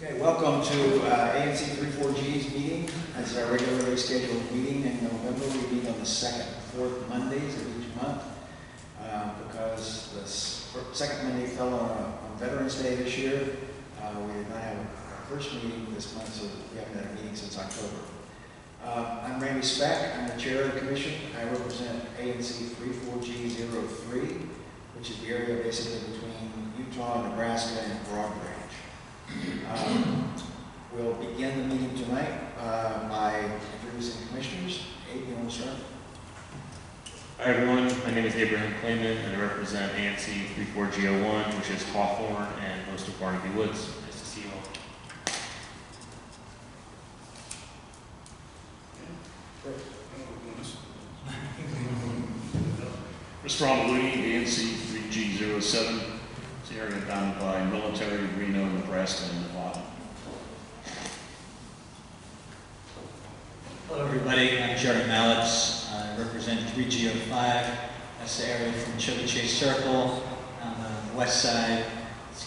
Okay, welcome to ANC 34G's meeting. This is our regularly scheduled meeting in November. We meet on the second and fourth Mondays of each month because the second Monday fell on Veterans Day this year. We did not have our first meeting this month, so we haven't had a meeting since October. I'm Randy Speck. I'm the chair of the commission. I represent ANC 34G03, which is the area basically between Utah, Nebraska, and Broad Range. We'll begin the meeting tonight by introducing commissioners. Abe, you want to start? Hi everyone, my name is Abraham Clayman and I represent ANC 34G01, which is Hawthorne and most of Barnaby Woods. Nice to see you all. Mr. Amaluni, ANC 3G07. It's the area bounded by military, Reno, Nebraska, and Nevada. Hello everybody, I'm Jerry Mallitz. I represent 3G05. That's the area from Chevy Chase Circle on the west side,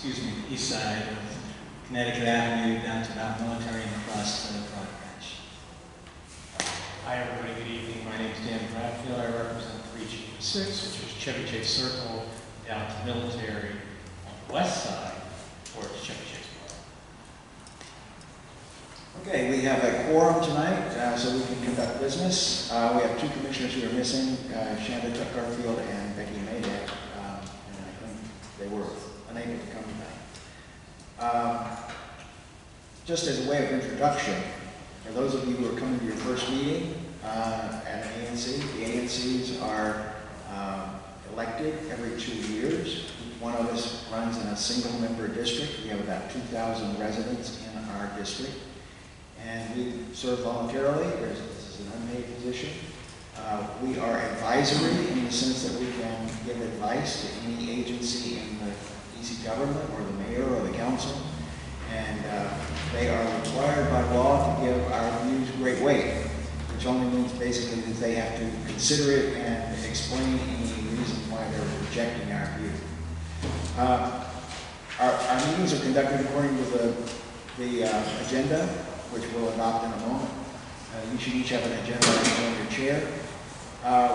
the east side of Connecticut Avenue down to Mount Military and across to the Broad Ranch. Hi everybody, good evening. My name is Dan Bradfield. I represent 3G6, which is Chevy Chase Circle down to Military on the west side towards Chevy Chase Park. Okay, we have a quorum tonight, so we can conduct business. We have two commissioners who are missing, Shanda Tuck-Garfield and Becky Mayday, and I think they were unable to come tonight. Just as a way of introduction, for those of you who are coming to your first meeting at an ANC, the ANCs are elected every 2 years. Each one of us runs in a single-member district. We have about 2,000 residents in our district. And we serve voluntarily. This is an unpaid position. We are advisory in the sense that we can give advice to any agency in the DC government or the mayor or the council. And they are required by law to give our views great weight, which only means basically that they have to consider it and explain any reason why they're rejecting our view. Our meetings are conducted according to the agenda, which we'll adopt in a moment. You should each have an agenda on your chair.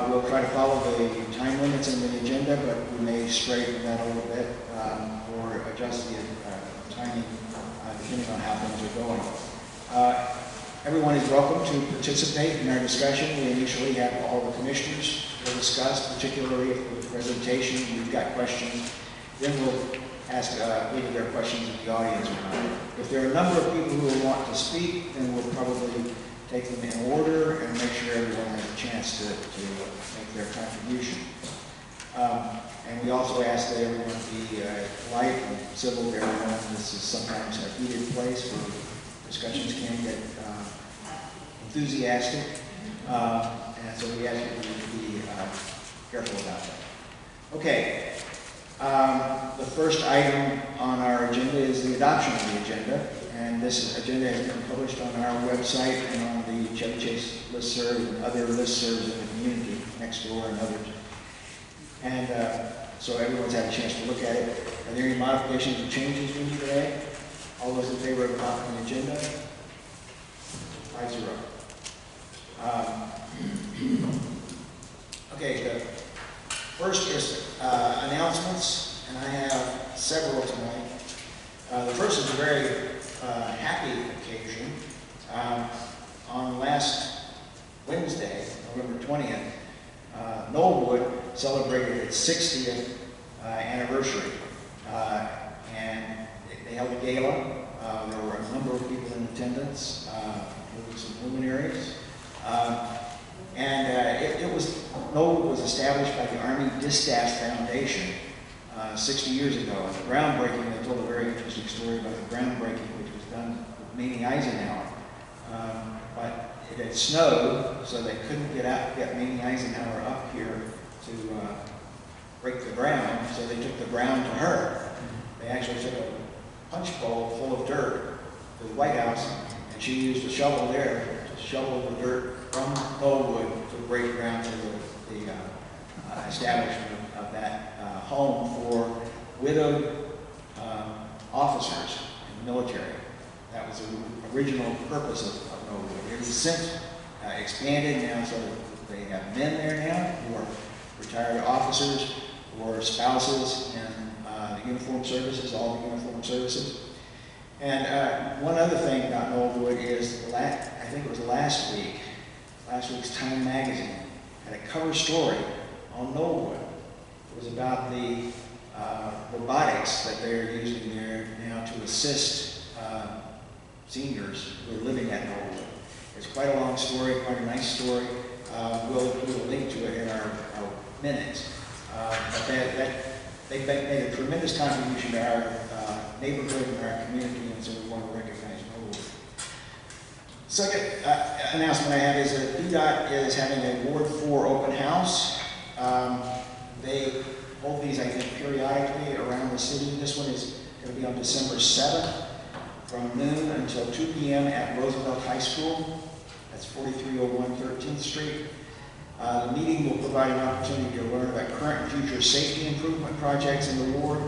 We'll try to follow the time limits in the agenda, but we may straighten that a little bit or adjust the timing depending on how things are going. Everyone is welcome to participate in our discussion. We initially have all the commissioners will discuss, particularly with the presentation. We've got questions. Then we'll ask whether there are questions in the audience or not. If there are a number of people who will want to speak, then we'll probably take them in order and make sure everyone has a chance to make their contribution. And we also ask that everyone be polite and civil to everyone. This is sometimes a heated place where discussions can get enthusiastic. And so we ask you to be careful about that. Okay. The first item on our agenda is the adoption of the agenda, and this agenda has been published on our website and on the Chevy Chase listserv and other listservs in the community, Nextdoor and others. And so everyone's had a chance to look at it. Are there any modifications or changes we need today? All those in favor of adopting the agenda? 5-0. Okay, the first is announcements, and I have several tonight. The first is a very happy occasion. On last Wednesday, November 20th, Knollwood celebrated its 60th anniversary, and they held a gala. There were a number of people in attendance, including some luminaries. Knollwood was established by the Army Distaff Foundation 60 years ago. And the groundbreaking, they told a very interesting story about the groundbreaking which was done with Mamie Eisenhower. But it had snowed, so they couldn't get Mamie Eisenhower up here to break the ground, so they took the ground to her. They actually took a punch bowl full of dirt to the White House, and she used a shovel there to shovel the dirt from Knollwood to break ground to the establishment of that home for widowed officers in the military. That was the original purpose of Noble. It has since expanded now, so that they have men there now who are retired officers or spouses in the uniformed services, all the uniformed services. And one other thing about Knollwood is, I think it was last week's Time Magazine had a cover story on Knollwood. It was about the robotics that they're using there now to assist seniors who are living at Knollwood. It's quite a long story, quite a nice story. We'll link to it in our minutes. But they've made a tremendous contribution to our neighborhood and our community, and so we want to recognize Knollwood. Second announcement I have is that DDOT is having a Ward 4 open house. They hold these, I think, periodically around the city. This one is going to be on December 7th from noon until 2 p.m. at Roosevelt High School. That's 4301 13th Street. The meeting will provide an opportunity to learn about current and future safety improvement projects in the ward,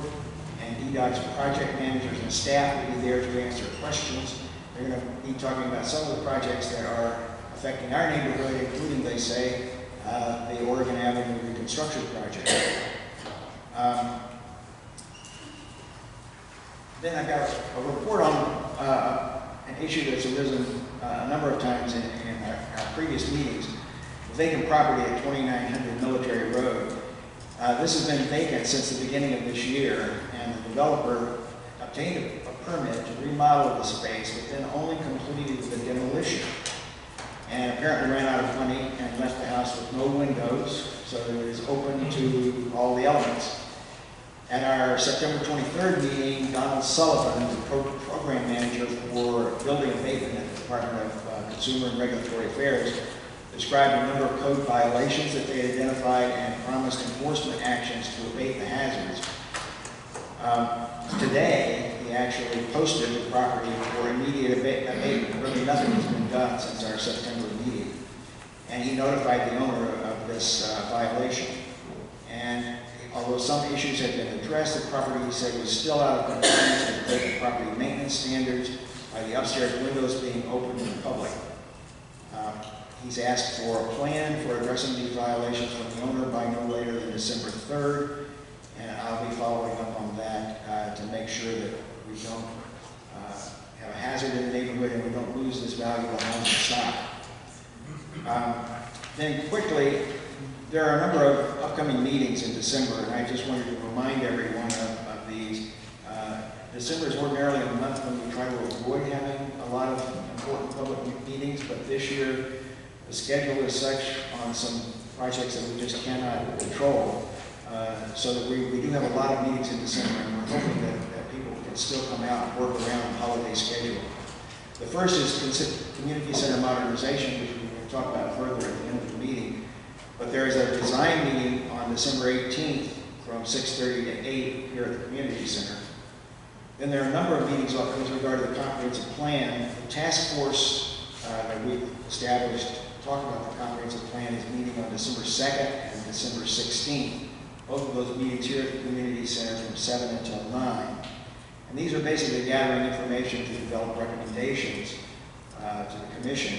and DDOT's project managers and staff will be there to answer questions. They're going to be talking about some of the projects that are affecting our neighborhood, including, they say, the Oregon Avenue reconstruction project. Then I've got a report on an issue that's arisen a number of times in our previous meetings. Vacant property at 2900 Military Road. This has been vacant since the beginning of this year, and the developer obtained a permit to remodel the space, but then only completed the demolition. And apparently ran out of money and left the house with no windows, so it is open to all the elements. At our September 23rd meeting, Donald Sullivan, the program manager for building abatement at the Department of Consumer and Regulatory Affairs, described a number of code violations that they had identified and promised enforcement actions to abate the hazards. Today, he actually posted the property for immediate abatement. Really nothing has been done since our September meeting. And he notified the owner of this violation. And although some issues had been addressed, the property, he said, was still out of compliance with the vacant property maintenance standards by the upstairs windows being open to the public. He's asked for a plan for addressing these violations from the owner by no later than December 3rd, and I'll be following up on that to make sure that we don't have a hazard in the neighborhood and we don't lose this valuable housing stock. Then quickly, there are a number of upcoming meetings in December, and I just wanted to remind everyone of these. December is ordinarily a month when we try to avoid having a lot of important public meetings, but this year the schedule is such on some projects that we just cannot control, so that we do have a lot of meetings in December, and we're hoping that people can still come out and work around the holiday schedule. The first is community center modernization, which we can talk about further at the end of the meeting. But there is a design meeting on December 18th from 6:30 to 8 here at the community center. Then there are a number of meetings with regard to the comprehensive plan. The task force that we've established to talk about the comprehensive plan is meeting on December 2nd and December 16th. Both of those meetings here at the community center from 7 until 9. And these are basically gathering information to develop recommendations to the commission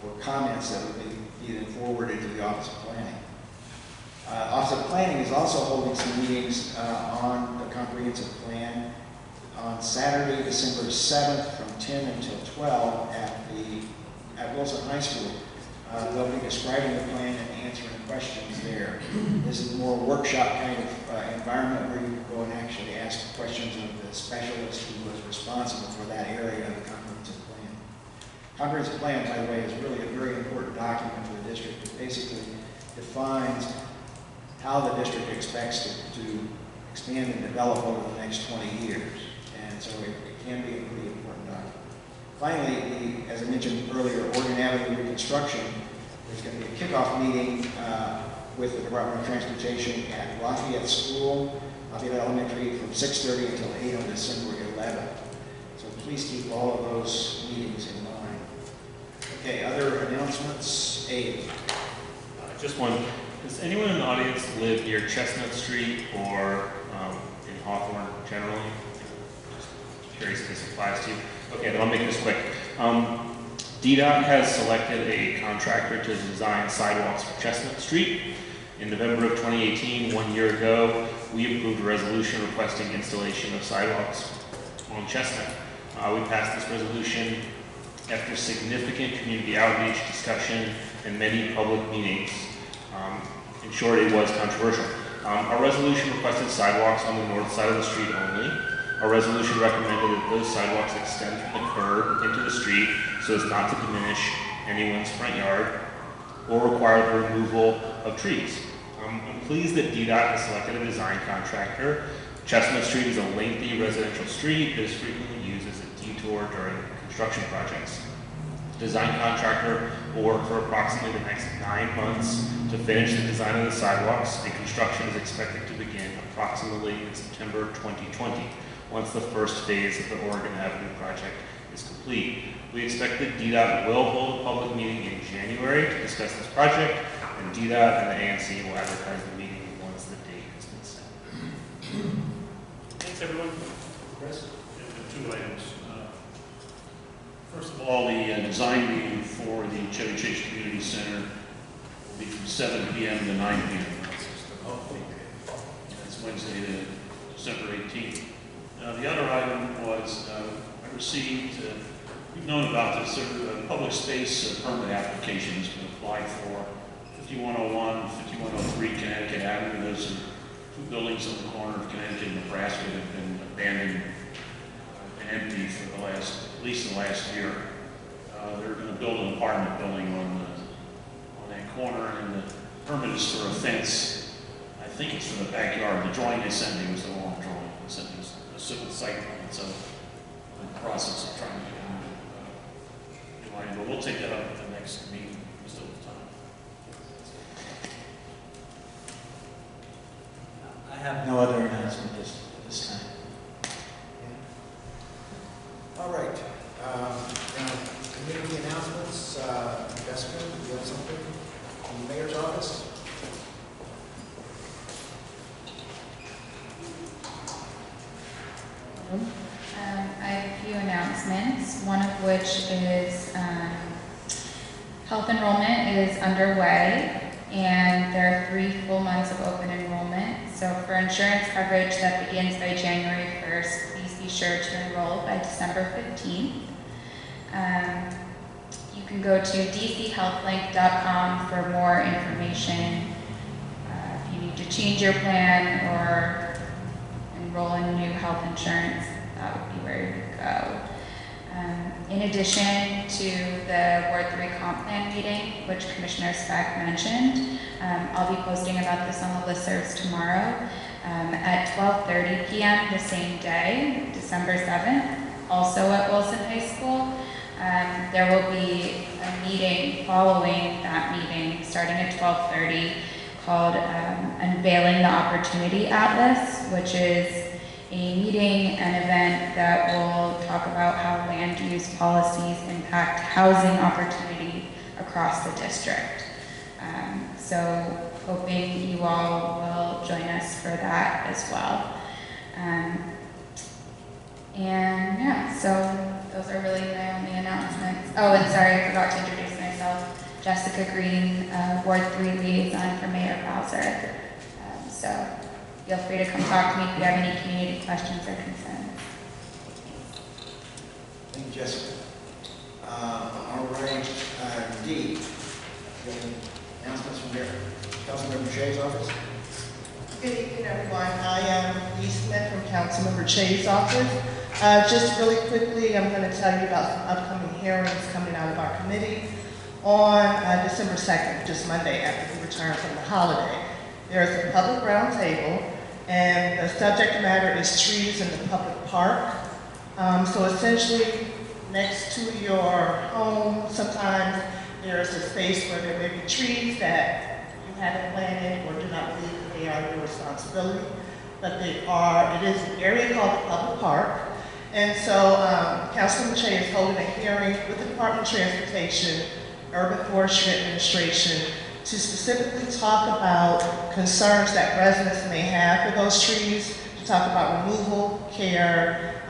or comments that would be either forwarded to the Office of Planning. Office of Planning is also holding some meetings on the comprehensive plan on Saturday, December 7th from 10 until 12 at Wilson High School. They'll be describing the plan and answering questions there. This is a more workshop kind of environment where you can go and actually ask questions of the specialist who was responsible for that area of the comprehensive plan. Comprehensive plan, by the way, is really a very important document for the district. It basically defines how the district expects to expand and develop over the next 20 years. And so it can be a pretty important document. Finally, as I mentioned earlier, Oregon Avenue reconstruction, there's going to be a kickoff meeting with the Department of Transportation at Lafayette School, Lafayette Elementary, from 6:30 until 8 on December 11th. So please keep all of those meetings in mind. Okay, other announcements? Abe. Just one. Does anyone in the audience live near Chestnut Street or in Hawthorne generally? Just curious if this applies to you. Okay, then I'll make this quick. DDOT has selected a contractor to design sidewalks for Chestnut Street. In November of 2018, 1 year ago, we approved a resolution requesting installation of sidewalks on Chestnut. We passed this resolution after significant community outreach, discussion, and many public meetings. In short, it was controversial. Our resolution requested sidewalks on the north side of the street only. Our resolution recommended that those sidewalks extend from the curb into the street so as not to diminish anyone's front yard or require the removal of trees. I'm pleased that DDOT has selected a design contractor. Chestnut Street is a lengthy residential street that is frequently used as a detour during construction projects. The design contractor will work for approximately the next 9 months to finish the design of the sidewalks, and construction is expected to begin approximately in September 2020, once the first phase of the Oregon Avenue project is complete. We expect that DDOT will hold a public meeting in January to discuss this project, and DDOT and the ANC will advertise the meeting once the date has been set. Thanks, everyone. Chris? Two items. First of all, the design meeting for the Chevy Chase Community Center will be from 7 p.m. to 9 p.m. That's Wednesday, December 18th. The other item was I received, we've known about this, a public space permit application has been applied for 5101, 5103 Connecticut Avenue. Those are two buildings on the corner of Connecticut and Nebraska that have been abandoned and empty for the last, at least the last year. They're going to build an apartment building on that corner, and the permit is for a fence. I think it's for the backyard. The drawing they sent me was the wrong drawing. They sent me a civil site plan, so I'm in the process of trying to get line, but we'll take that up at the next meeting. We still have time. I have no other announcement at this time. All right. Now, community announcements. Jessica, do you have something from the mayor's office? I have a few announcements, one of which is health enrollment is underway, and there are 3 full months of open enrollment. So for insurance coverage that begins by January 1st, please be sure to enroll by December 15th. You can go to dchealthlink.com for more information. If you need to change your plan or enroll in new health insurance, that would be where you go. In addition to the Ward 3 comp plan meeting, which Commissioner Speck mentioned, I'll be posting about this on the listservs tomorrow at 12:30 p.m. the same day, December 7th, also at Wilson High School. There will be a meeting following that meeting, starting at 12:30, called Unveiling the Opportunity Atlas, which is a meeting, an event that will talk about how land use policies impact housing opportunity across the district. So hoping you all will join us for that as well. And yeah, so those are really my only announcements. Oh, and sorry, I forgot to introduce myself. Jessica Green, Ward 3 liaison for Mayor Bowser. So feel free to come talk to me if you have any community questions or concerns. Thank you, Jessica. All right, D. You have any announcements from here? Councilmember Shea's office? Good evening, everyone. I am Lee Smith from Councilmember Shea's office. Just really quickly, I'm going to tell you about some upcoming hearings coming out of our committee on December 2nd, just Monday after we return from the holiday. There is a public roundtable, and the subject matter is trees in the public park. So essentially, next to your home, sometimes there is a space where there may be trees that you haven't planted or do not believe that they are your responsibility, but they are. It is an area called the public park. And so Councilman Shea is holding a hearing with the Department of Transportation, Urban Forestry Administration, to specifically talk about concerns that residents may have for those trees, to talk about removal, care,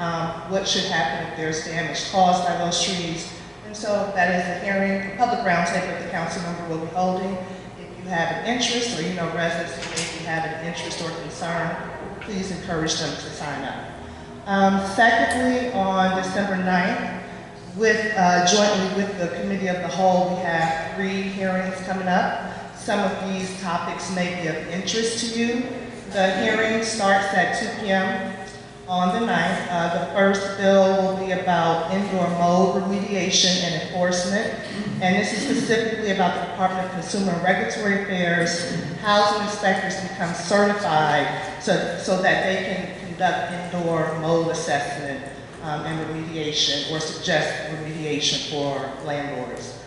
what should happen if there's damage caused by those trees. And so that is a hearing, a public roundtable that the council member will be holding. If you have an interest, or you know residents who maybe have an interest or concern, please encourage them to sign up. Secondly, on December 9th, jointly with the Committee of the Whole, we have 3 hearings coming up. Some of these topics may be of interest to you. The hearing starts at 2 p.m. on the 9th. The first bill will be about indoor mold remediation and enforcement. And this is specifically about the Department of Consumer and Regulatory Affairs. Housing inspectors become certified so that they can conduct indoor mold assessment and remediation, or suggest remediation for landlords.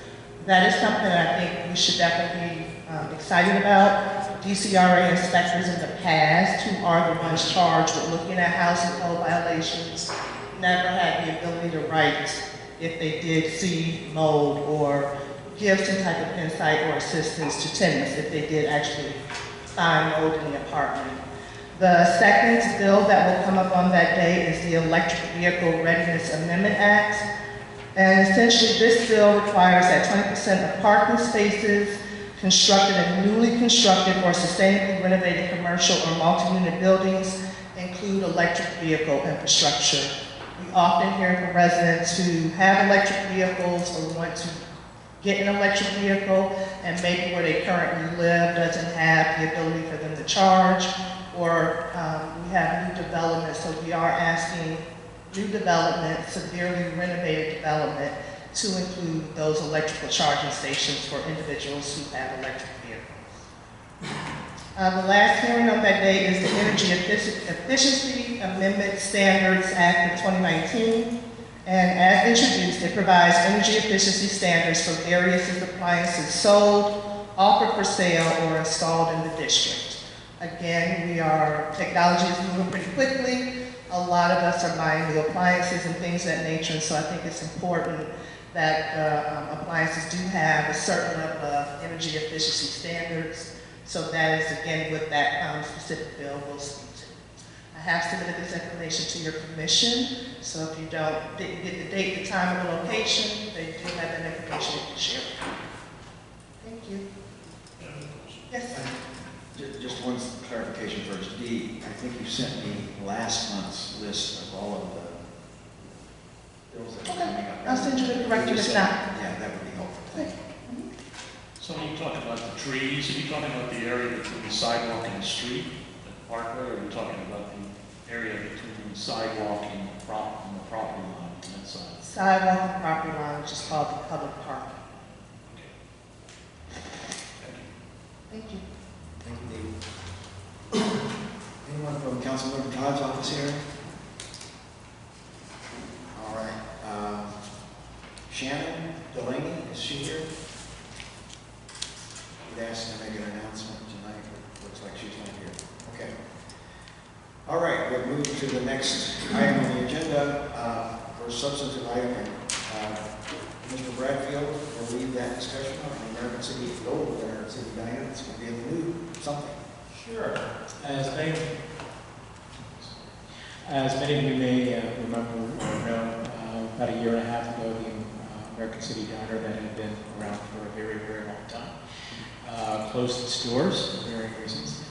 That is something that I think we should definitely be excited about. DCRA inspectors in the past, who are the ones charged with looking at housing code violations, never had the ability to write if they did see mold or give some type of insight or assistance to tenants if they did actually find mold in the apartment. The second bill that will come up on that day is the Electric Vehicle Readiness Amendment Act. And essentially this bill requires that 20% of parking spaces constructed in newly constructed or sustainably renovated commercial or multi-unit buildings include electric vehicle infrastructure. We often hear from residents who have electric vehicles or want to get an electric vehicle, and maybe where they currently live doesn't have the ability for them to charge, or we have new development, so we are asking new development, severely renovated development, to include those electrical charging stations for individuals who have electric vehicles. The last hearing on that day is the Energy Efficiency Amendment Standards Act of 2019. And as introduced, it provides energy efficiency standards for various appliances sold, offered for sale, or installed in the district. Again, technology is moving pretty quickly. A lot of us are buying new appliances and things of that nature, and so I think it's important that appliances do have a certain level of energy efficiency standards. So that is, again, what that specific bill will speak to. I have submitted this information to your commission, so if you didn't get the date, the time, or the location, they do have that information you can share. Thank you. Yes? Just one clarification first. Dee, I think you sent me last month's list of all of the bills that are coming up. I'll send you the correct list now. Yeah, that would be helpful. Thank you. So when you talk about the trees, are you talking about the area between the sidewalk and the street, the parkway, or are you talking about the area between the sidewalk and the property line on that side? Sidewalk and property line, which is called the public park. Okay. Thank you. Thank you, Dee. Anyone from Councilmember Todd's office here? All right. Shannon Delaney, is she here? We'd asked to make an announcement tonight, but looks like she's not here. Okay. All right, we'll move to the next item on the agenda for a substantive item. Mr. Bradfield will lead that discussion on the American City, the old American City Diner. It's going to be a new something. Sure. As many of you may remember or know, about a year and a half ago, the American City Diner that had been around for a very, very long time closed its doors for varying reasons.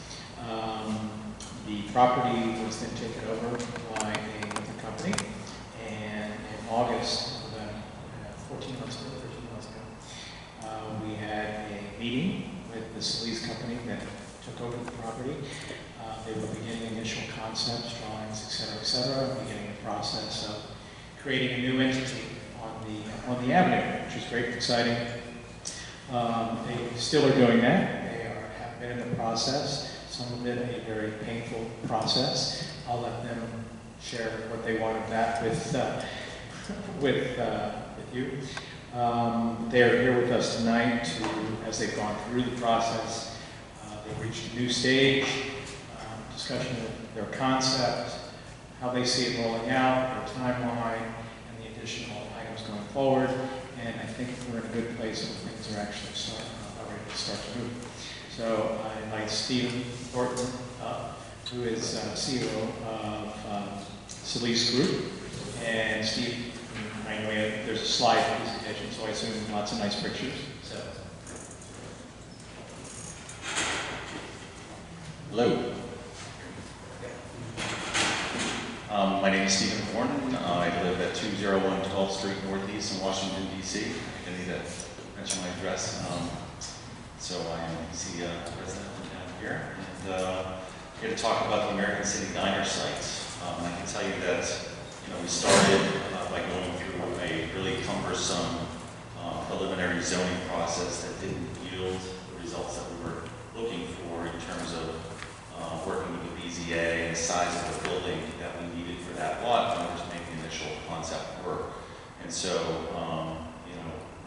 The property was then taken over by another company, and in August, about 13 months ago, we had a meeting with the Salis company that took over the property. They were beginning initial concepts, drawings, et cetera, beginning the process of creating a new entity on the avenue, which is great and exciting. They still are doing that. They have been in the process. Some of it a very painful process. I'll let them share what they wanted that with you. They're here with us tonight as they've gone through the process. They've reached a new stage, discussion of their concept, how they see it rolling out, their timeline, and the additional items going forward. And I think we're in a good place where things are actually ready to start to move. So I invite Steven Thornton, who is CEO of Salis Group. And Steve, I know there's a slide presentation, so I assume lots of nice pictures. So, hello. My name is Steven Thornton. I live at 201 12th Street Northeast in Washington, D.C. I need to mention my address. So I am a DC resident from down here. And here to talk about the American City Diner site. I can tell you that we started by going through a really cumbersome preliminary zoning process that didn't yield the results that we were looking for in terms of working with the BZA and the size of the building that we needed for that lot in order to make the initial concept work. And so,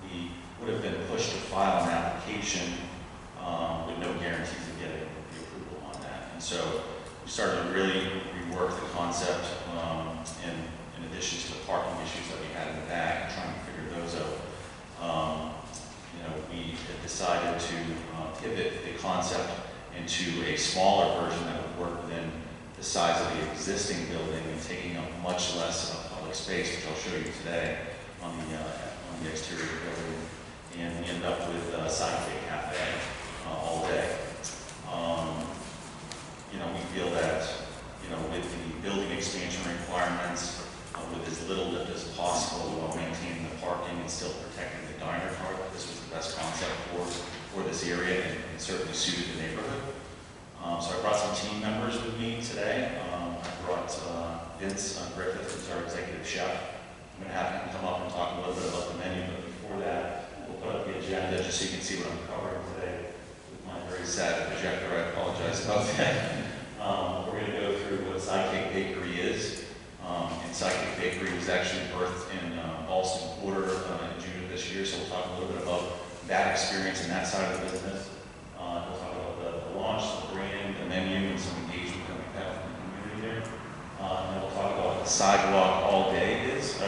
we would have been pushed to file an application with no guarantees of getting the approval on that. And so we started to really rework the concept in addition to the parking issues that we had in the back, trying to figure those out. We had decided to pivot the concept into a smaller version that would work within the size of the existing building and taking up much less of public space, which I'll show you today on the exterior of the building. And we end up with a Sidekick Cafe all day. We feel that, with the building expansion requirements, with as little lift as possible while maintaining the parking and still protecting the diner part, this was the best concept for this area and certainly suited the neighborhood. So I brought some team members with me today. I brought Vince Griffith, who's our executive chef. I'm going to have him come up and talk a little bit about the menu, but before that, we'll put up the agenda just so you can see what I'm covering today with my very sad projector. I apologize about that. We're going to go through what Sidekick Bakery is. And Sidekick Bakery was actually birthed in Ballston Quarter in June of this year, so we'll talk a little bit about that experience and that side of the business. We'll talk about the launch, the brand, the menu, and some engagement that we've had from the community there. And then we'll talk about what the sidewalk all day is. The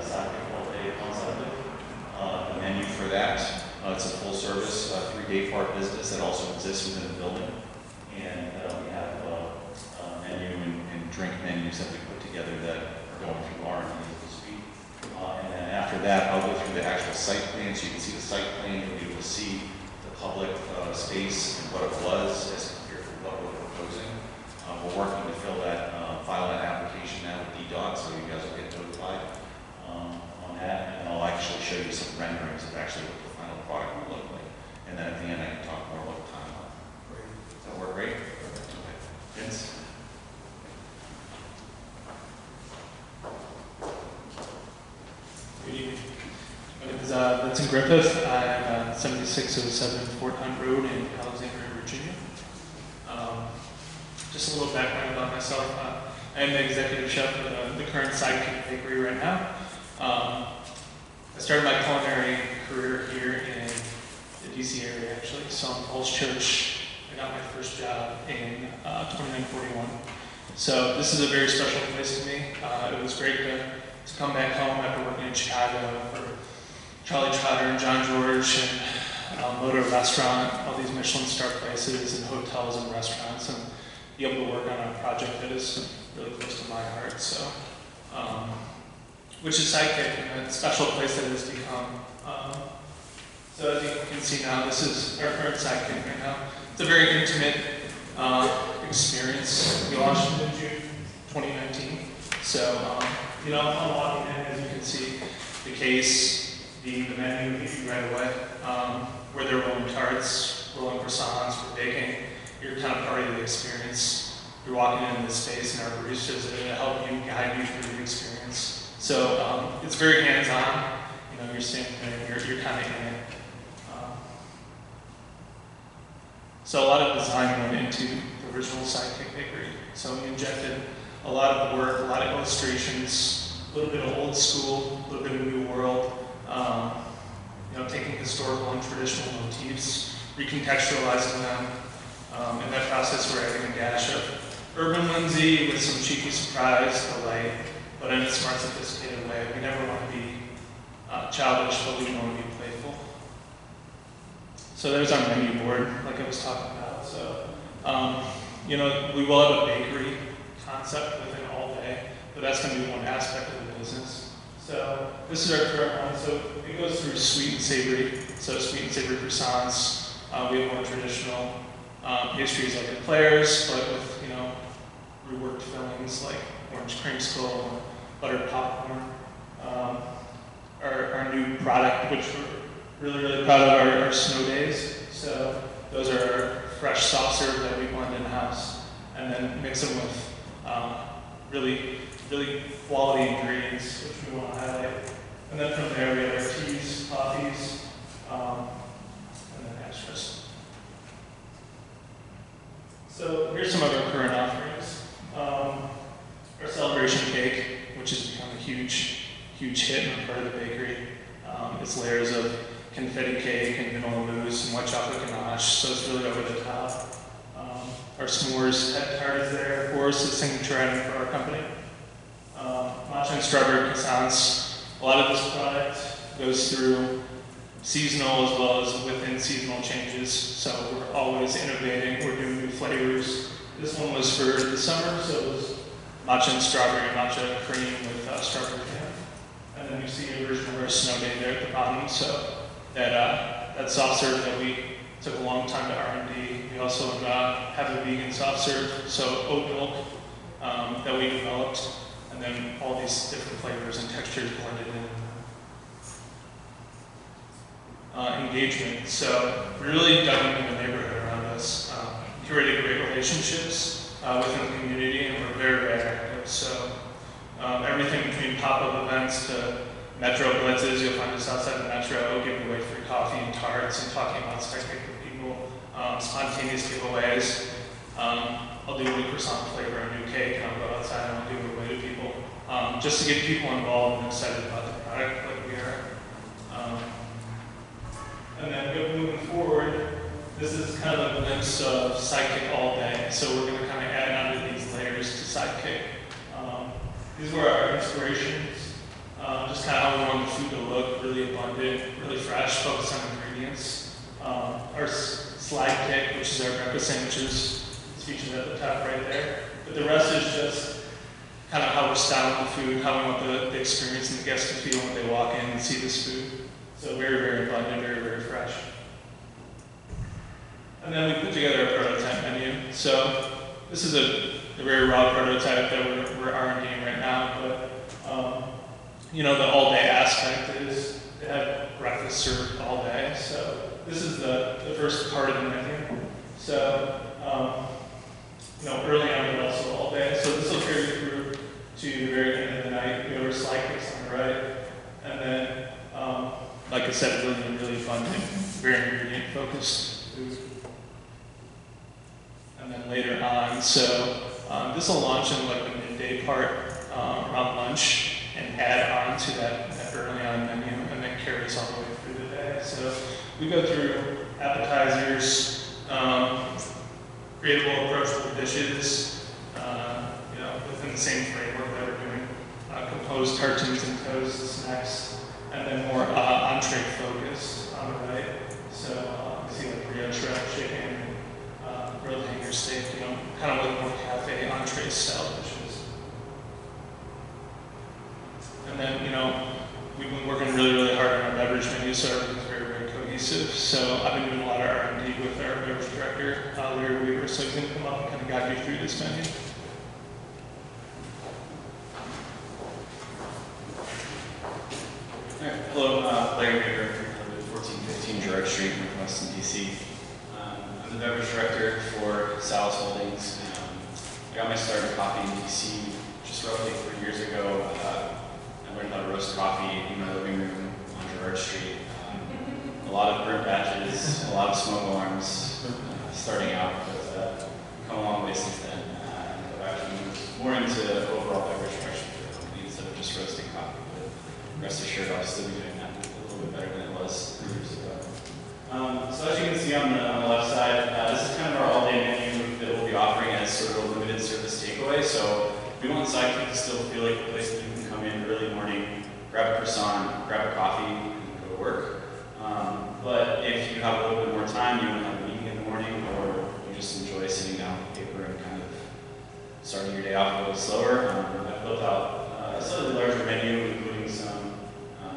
Sidekick all day concept. The menu for that. It's a full service, 3-day part business that also exists within the building. And we have menu and drink menus that we put together that are going through R&D as we speak. And then after that, I'll go through the actual site plan, so you can see the site plan, you'll be able to see the public space and what it was as compared to what we're proposing. We're working to file that application now with DDOT, so you guys will get notified on that. And I'll actually show you some renderings of actually what the final product will look like. And then at the end, I can talk more about the timeline. Does that work great? Okay. Vince? Good evening. My name is Vincent Griffith. I'm 7607 Fort Hunt Road in Alexandria, Virginia. Just a little background about myself. I am the executive chef of the current Sidekick Bakery right now. I started my culinary career here in the DC area, actually. So in Falls Church, I got my first job in 2941. So this is a very special place to me. It was great to come back home after working in Chicago for Charlie Trotter and John George and Motor Restaurant, all these Michelin star places and hotels and restaurants, and be able to work on a project that is really close to my heart. So, which is Sidekick, and a special place that has become. So as you can see now, this is our current Sidekick right now. It's a very intimate experience. We launched in June 2019. So, I'm walking in, as you can see, the case, the menu right away, where they're rolling tarts, rolling croissants, we're baking. You're kind of part of the experience. You're walking into this space, and our baristas are going to help you, guide you through the experience. So it's very hands-on. You're standing there, you're kind of in it. So a lot of design went into the original Sidekick Bakery. So we injected a lot of work, a lot of illustrations, a little bit of old school, a little bit of new world, taking historical and traditional motifs, recontextualizing them. In that process, we're adding a dash of urban whimsy with some cheeky surprise, delight, but in a smart, sophisticated way. We never want to be childish, but we want to be playful. So there's our menu board, like I was talking about. So, we will have a bakery concept within all day. that's going to be one aspect of the business. So this is our current one. So it goes through sweet and savory. So sweet and savory croissants. We have more traditional pastries like eclairs, but with, you know, reworked fillings like orange creamsicle, buttered popcorn. Our new product, which we're really, really proud of, our snow days. So those are fresh soft serve that we blend in-house and then mix them with really, really quality ingredients, which we want to highlight. And then from there, we have our teas, coffees, and then extras. So here's some of our current offerings. Our celebration cake, which has become a huge hit in part of the bakery. It's layers of confetti cake and vanilla mousse and white chocolate ganache, so it's really over the top. Our s'mores head tart is there, of course, a signature item for our company. Matcha and strawberry croissants. A lot of this product goes through seasonal as well as within seasonal changes, so we're always innovating. We're doing new flavors. This one was for the summer, so it was matcha and strawberry, matcha cream with strawberry jam. And then you see a version of our snow day there at the bottom, so that soft serve that we took a long time to R&D. We also have a vegan soft serve, so oat milk that we developed, and then all these different flavors and textures blended in. Engagement. So we really dug into the neighborhood around us, curated great relationships within the community, and we're very, very active. So everything between pop-up events to Metro blitzes, you'll find us outside the Metro, giving away free coffee and tarts and talking about spectacular people, spontaneous giveaways. I'll do a new croissant flavor, a new cake, and I'll go outside and I'll give it away to people, just to get people involved and excited about the product like we are. And then moving forward, this is kind of a glimpse of Sidekick all day. So we're going to kind of add onto these layers to Sidekick. These were our inspirations. Just kind of how we wanted the food to look, really abundant, really fresh, focused on ingredients. Our slide cake, which is our breakfast sandwiches, is featured at the top right there. But the rest is just kind of how we're styling the food, how we want the experience and the guests to feel when they walk in and see this food. So very, very abundant, very, very fresh. And then we put together a prototype menu. So this is a very raw prototype that we're R&Ding right now, but you know, the all-day aspect is to have breakfast served all day. So this is the first part of the menu. So you know, early on, but also all day. So this will carry through to the very end of the night. We have our slide cakes on the right, and then like I said, really abundant, very ingredient-focused food. And then later on, so this will launch in like the midday part around lunch and add on to that early on menu, and then carry us all the way through the day. So we go through appetizers, creatable, approachable dishes, you know, within the same framework that we're doing, composed tartines and toasts next, and then more entree focused on the right. So you see like brioche wrapped chicken, grilled hanger steak, you know, kind of like more cafe entree style dishes. And then, you know, we've been working really, really hard on our beverage menu, so everything's very, very cohesive. So I've been doing a lot of R&D with our beverage director, Larry Weaver, so he's going to come up and kind of guide you through this menu. All right. Hello, Larry Weaver, 1415 Girard Street, Northwest in DC. I'm the beverage director for Salis Holdings. I got my start in coffee in DC just roughly 3 years ago. I learned how to roast coffee in my living room on Girard Street. A lot of burnt batches, a lot of smoke alarms starting out, but come a long way since then. I've actually moved more into overall beverage production for the company instead of just roasting coffee. But rest assured, I'll still be doing that a little bit better than it was 3 years ago. So as you can see on the left side, this is kind of our all-day menu that we'll be offering as sort of a limited service takeaway. So we want Sidekick to still feel like a place that you can come in early morning, grab a croissant, grab a coffee, and go to work. But if you have a little bit more time, you want to have a meeting in the morning, or you just enjoy sitting down with paper and kind of starting your day off a little slower, built out a slightly larger menu, including some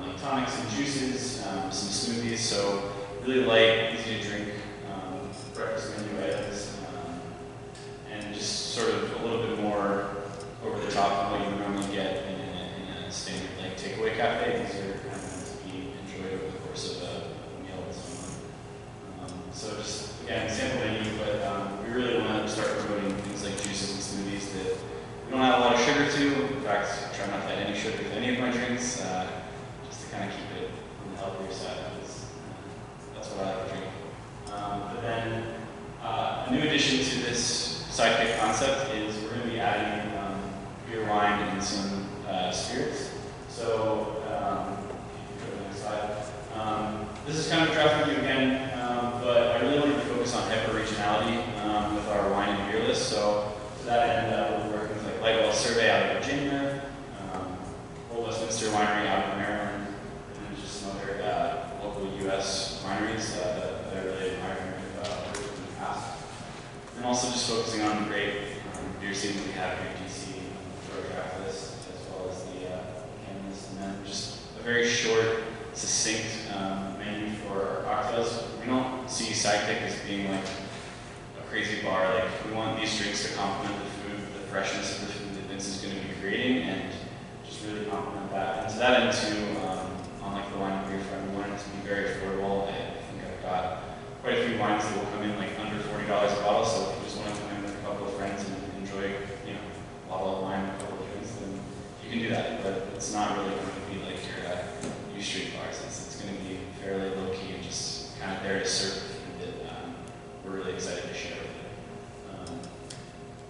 like tonics and juices, some smoothies. So really light, easy to drink breakfast menu items, and just sort of a little bit more over the top than what you would normally get in a standard like takeaway cafe. These are kind of meant to be enjoyed over the course of a meal with someone. So just again, sample menu, but we really want to start promoting things like juices and smoothies that we don't add a lot of sugar to. In fact, I try not to add any sugar to any of my drinks, just to kind of keep it on the healthier side, because that's what I like to drink. But then a new addition to this sidekick concept is we're going to be adding beer, wine, and some spirits. So, if you go to the next slide. This is kind of a draft review again, but I really wanted to focus on hyper-regionality with our wine and beer list. So, to that end, we're working with like Lightwell Survey out of Virginia, Old Westminster Winery out of Maryland, and then just some other local U.S. wineries that I really admire and have worked with in the past. And also just focusing on the great beer scenes we have here in DC, our draft list, as well as the canvas, and then just a very short, succinct menu for our cocktails. We don't see Sidekick as being like a crazy bar. Like, we want these drinks to complement the food, the freshness of the food that Vince is going to be creating, and just really complement that. And to that end too, on like the wine and beer front, we want it to be very affordable. I think I've got quite a few wines that will come in like under $40 a bottle, so if you just want to come in with a couple of friends and enjoy, you know, a bottle of wine and a couple of drinks, then you can do that. But it's not really going to be like your U Street bars. It's going to be fairly low key and just kind of there to serve the food that we're really excited to share with you.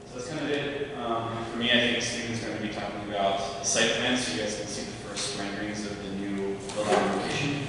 So that's kind of it. For me, I think Steven's going to be talking about the site plan, so you guys can see the first renderings of the new building location.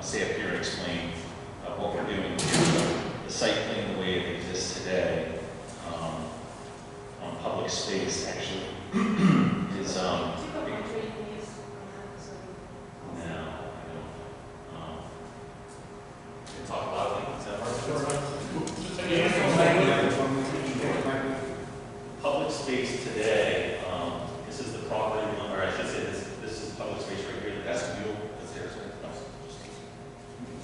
Stay up here and explain what we're doing. The site plan, the way it exists today, on public space, actually, is no, we talk about it. Is that public space today. This is the property, or I should say this is public space right here. The vestibule is there.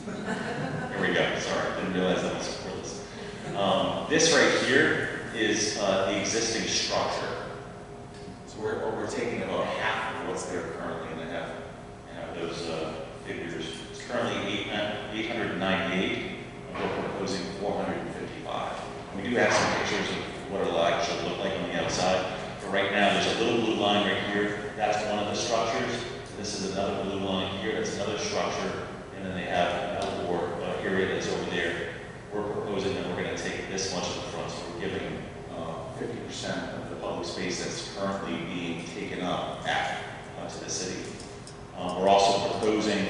Here we go. Sorry, didn't realize that was for this. This right here is the existing structure. So we're taking about half of what's there currently, and I have those figures. It's currently 898, and we're proposing 455. And we do have some pictures of what it'll actually look like on the outside. But right now, there's a little blue line right here. That's one of the structures. This is another blue line here. That's another structure. And then they have an outdoor area that's over there. We're proposing that we're going to take this much of the front, so we're giving 50% of the public space that's currently being taken up back to the city. We're also proposing,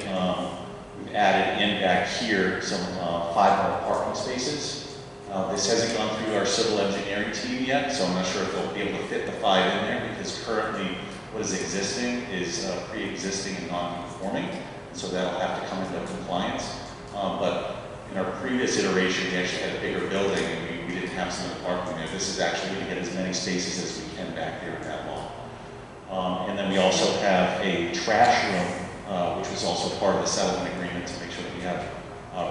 we've added in back here some 5 more parking spaces. This hasn't gone through our civil engineering team yet, so I'm not sure if they'll be able to fit the 5 in there, because currently what is existing is pre-existing and non-conforming. So that'll have to come into compliance. But in our previous iteration, we actually had a bigger building and we didn't have some of the parking there. This is actually going to get as many spaces as we can back here in that lot. And then we also have a trash room, which was also part of the settlement agreement to make sure that we have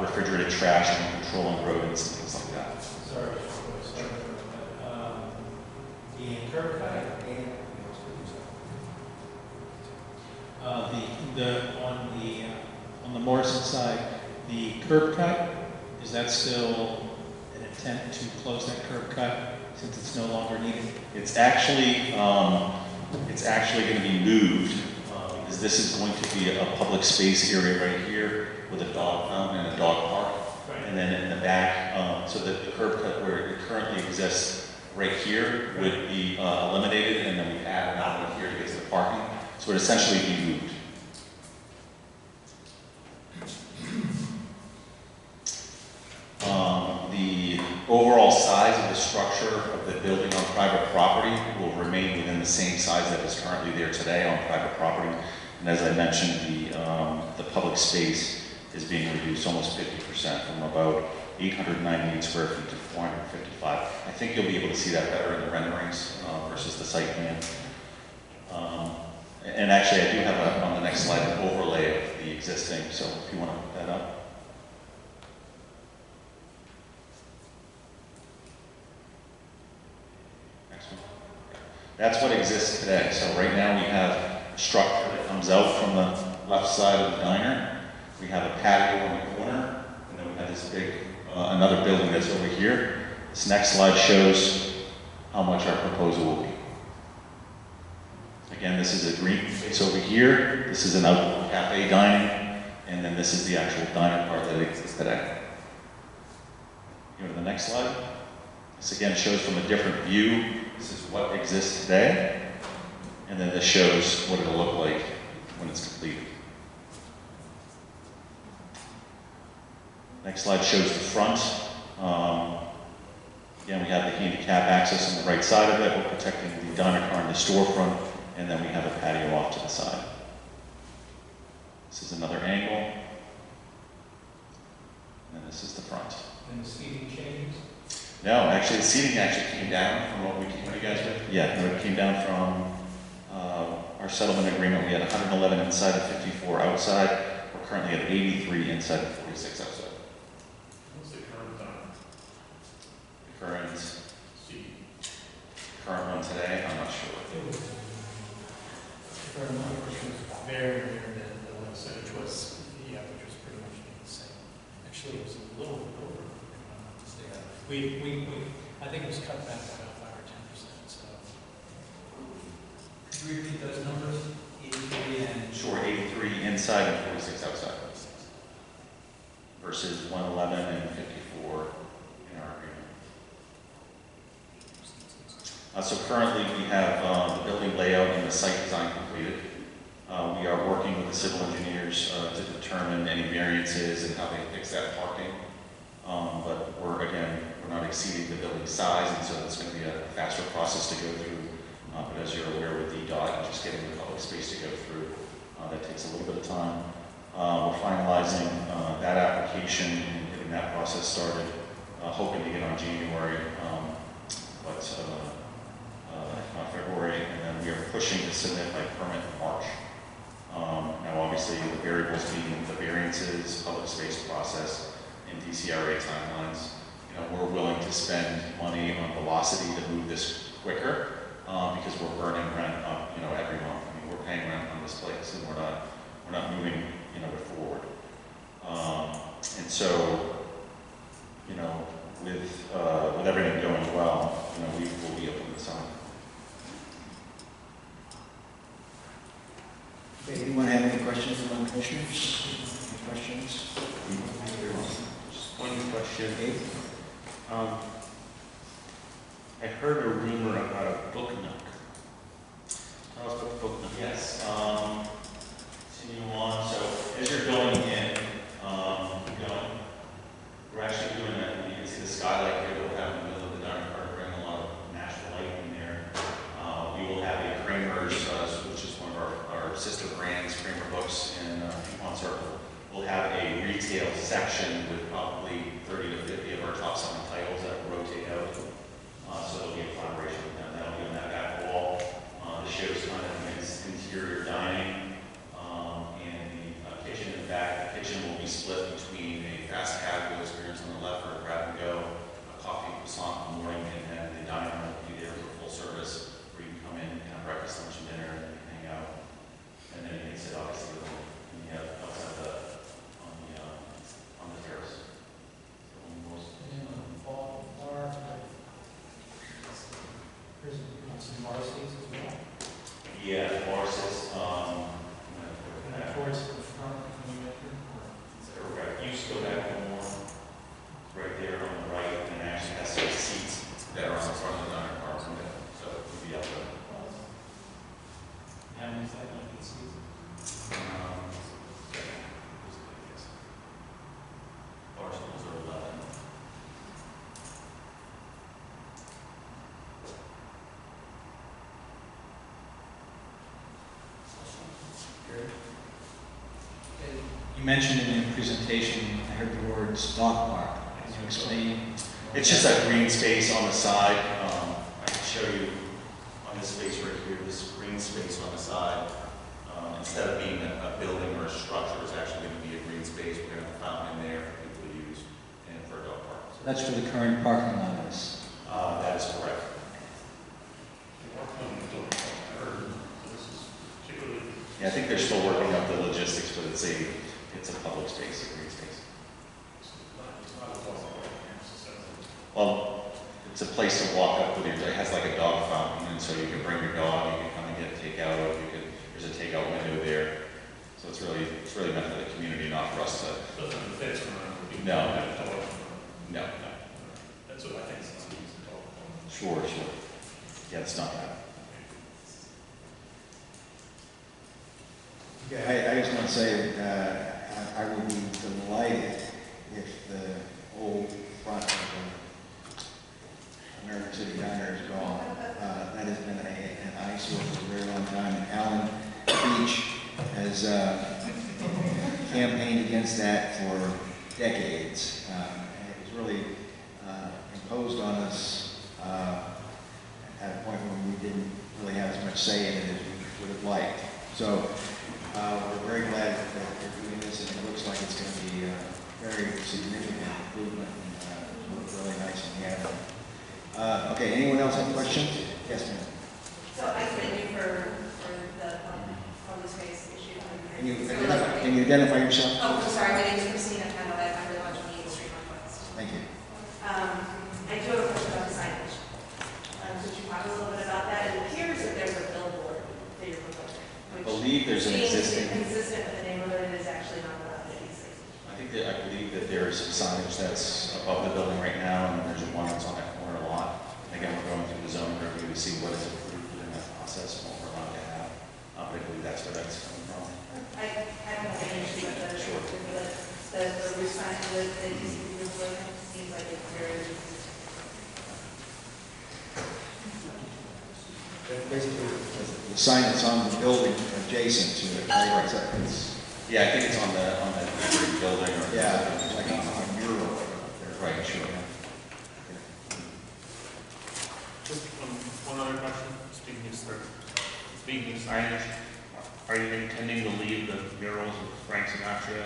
refrigerated trash and controlling rodents and things like that. Sorry, the curb cut and On the Morrison side, the curb cut, is that still an attempt to close that curb cut since it's no longer needed? It's actually going to be moved because this is going to be a public space area right here with a dog fountain and a dog park. Right. And then in the back, so that the curb cut where it currently exists right here would be eliminated, and then we add an outlet here to get to the parking. So it would essentially be moved. The overall size of the structure of the building on private property will remain within the same size that is currently there today on private property. And as I mentioned, the public space is being reduced almost 50% from about 898 square feet to 455. I think you'll be able to see that better in the renderings versus the site plan. And actually, I do have on the next slide an overlay of the existing, so if you want to put that up. Next one. That's what exists today. So right now we have a structure that comes out from the left side of the diner. We have a patio in the corner, and then we have this big, another building that's over here. This next slide shows how much our proposal will be. Again, this is a green space over here. This is an outdoor cafe dining, and then this is the actual diner part that exists today. Go to the next slide. This again shows from a different view. This is what exists today, and then this shows what it'll look like when it's completed. Next slide shows the front. Again, we have the handicap access on the right side of it. We're protecting the diner car in the storefront, and then we have a patio off to the side. This is another angle, and this is the front. And the seating changes? No, actually, the seating actually came down from what we came you guys with. Yeah, no, it came down from our settlement agreement. We had 111 inside and 54 outside. We're currently at 83 inside and 46 outside. What's the current time? The current one today, I'm not sure. Very near the one, so which was pretty much the same. Actually, it was a little bit over, if I'm not mistaken. I think it was cut back by about 5 or 10%, so. Could you repeat those numbers? 83 and? Sure, 83 inside and 46 outside. Versus 111 and 54 in our agreement. So currently we have the building layout and the site design completed. We are working with the civil engineers to determine any variances and how they fix that parking. But we're not exceeding the building size, and so it's going to be a faster process to go through. But as you're aware with DDOT, just getting the public space to go through, that takes a little bit of time. We're finalizing that application and getting that process started, hoping to get on January, but not February, and then we are pushing to submit by permit in March. Now obviously the variables being the variances, public space process, and DCRA timelines. We're willing to spend money on velocity to move this quicker because we're burning rent up, every month. I mean, we're paying rent on this place, and we're not moving, it forward. And so, with everything going well, we will be open this summer. Okay, anyone have any questions among commissioners? Any questions? Just one question. I heard a rumor about a book nook. Tell us about the book nook. Yes. Continue on. So as you're going in, we're actually doing that. You can see the skylight here that we'll have in the middle of the diner car, bring a lot of natural light in there. We will have a Kramer's, which is one of our sister brands, Kramer Books in Conn Circle. We'll have a retail section with probably 30 to 50 of our top selling titles that will rotate out. So there'll be a collaboration with them. That'll be on that back wall. The shows kind of interior dining and the kitchen in the back. The kitchen will be split between a fast casual experience on the left for a grab and go, a coffee croissant in the morning, and then the dining room will be there for full service where you can come in and have breakfast, lunch, and dinner and hang out. And then it's against it, obviously, and you have outside on the terrace. There's some bar seats as well. Yeah, the bar sits, Towards the front when you enter. correct. You just go back one more, right there on the right, and it actually has some seats that are on the front of the dining car, so it would be up there. How many is that going to be seats? Bar stools are 11. You mentioned in your presentation, I heard the words dog park. Can you explain? It's just a green space on the side. I can show you on this space right here, this green space on the side. Instead of being a building or a structure, it's actually going to be a green space. We're going to have a fountain in there for people to use and for a dog park. So that's where the current parking lot is. That is correct. Yeah, I think they're still working out the logistics, but it's a public space, a green space. Well, it's a place to walk up with your, it has like a dog fountain, and so you can bring your dog, you can come and get takeout, there's a takeout window there. So it's really meant for the community, not for us to. Doesn't fit around. No. No. That's what I think it's not used at all. Sure. Yeah, it's not that. Okay, I just want to say, I would be delighted if the old front of the American City Diner is gone. That has been an eyesore for a very long time. And Alan Beach has campaigned against that for decades. And it was really imposed on us at a point when we didn't really have as much say in it as we would have liked. So we're very glad that they're doing this, and it looks like it's going to be a very significant improvement and really nice in the area. Okay, anyone else have questions? Yes, ma'am. So I thank you for the public space issue. Can you identify yourself? Oh, I'm sorry, my name is Christina Kendall. I live on 28th Street Northwest. Thank you. I do have a question about the signage. Could you talk a little bit about that? It appears that there's a billboard that you're proposing. I believe there's an existing. Consistent with the neighborhood, it is actually not allowed to be seen. I believe that there is some signage that's above the building right now, and there's one that's on that corner lot. Again, we're going through the zoning review to see what is approved in that process and what we're allowed to have. But I believe that's where that's coming from. I don't have any issue with the roof sign that you see in the building. Seems like it's very. Basically, the sign that's on the building adjacent to it, right? So Yeah, I think it's on the building or. yeah, it's like on a mural up there. Right, sure. Just one other question. Speaking of signage, are you intending to leave the murals of Frank Sinatra,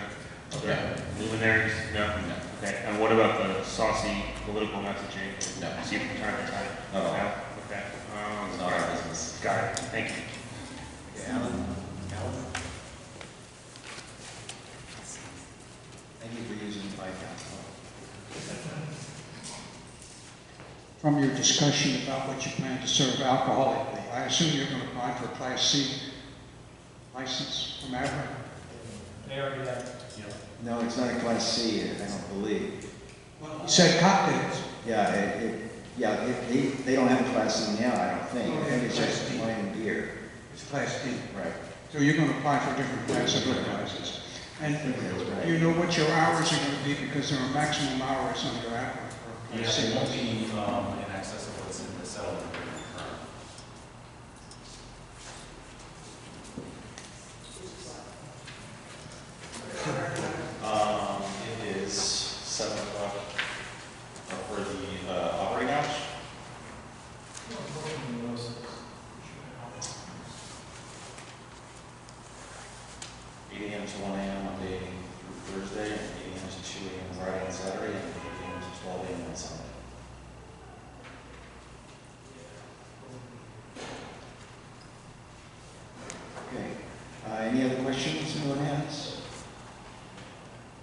other luminaries? No. No. Okay. And what about the saucy political messaging? No. See from time to time. No. Okay. It's not our business. Got it. Thank you. Okay, Alan? Thank you for using my council. From your discussion about what you plan to serve alcoholically, I assume you're going to apply for a Class C license from Maverick? They already have. No, it's not a Class C, I don't believe. Well, you said cocktails. Yeah, they don't have a Class C now, I don't think. I think it's just wine and beer. It's Class D. Right. So you're going to apply for different class of liquor licenses. And That's right. you know what your hours are going to be because there are maximum hours under Apple for Class C. It won't be in excess of what's in the settlement agreement currently. It is 7 o'clock for the operating hours. 8 a.m. to 1 a.m. Monday through Thursday, and 8 a.m. to 2 a.m. Friday and Saturday, and 8 a.m. to 12 a.m. on Sunday.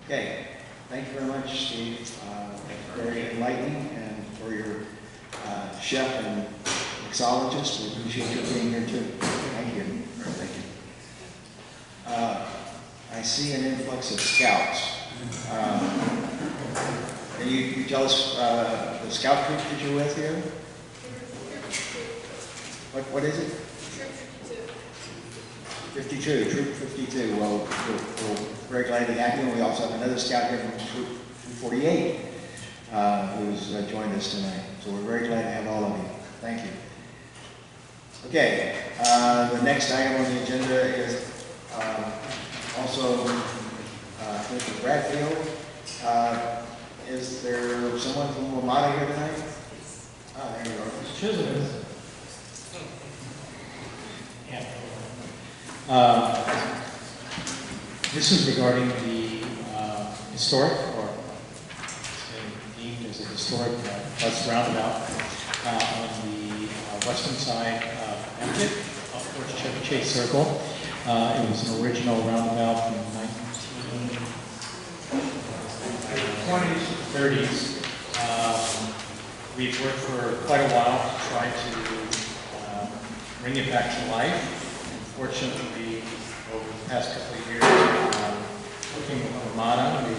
Okay, thank you very much, Steve. Very enlightening, and for your chef and mixologist, we appreciate you being here too. Thank you. Thank you. I see an influx of scouts. Can you tell us the scout troop that you're with here? What is it? 52, Troop 52. Well, we're very glad to have you. And we also have another scout here from Troop 248 who's joined us tonight. So we're very glad to have all of you. Thank you. Okay, the next item on the agenda is also Commissioner Bradfield. Is there someone from WMATA here tonight? Ah, there you are. Chisholm. This is regarding the historic, or deemed as a historic bus roundabout on the western side of Connecticut, up towards Chevy Chase Circle. It was an original roundabout from the 1920s, 30s. We've worked for quite a while to try to bring it back to life. Unfortunately, over the past couple of years, working with WMATA, we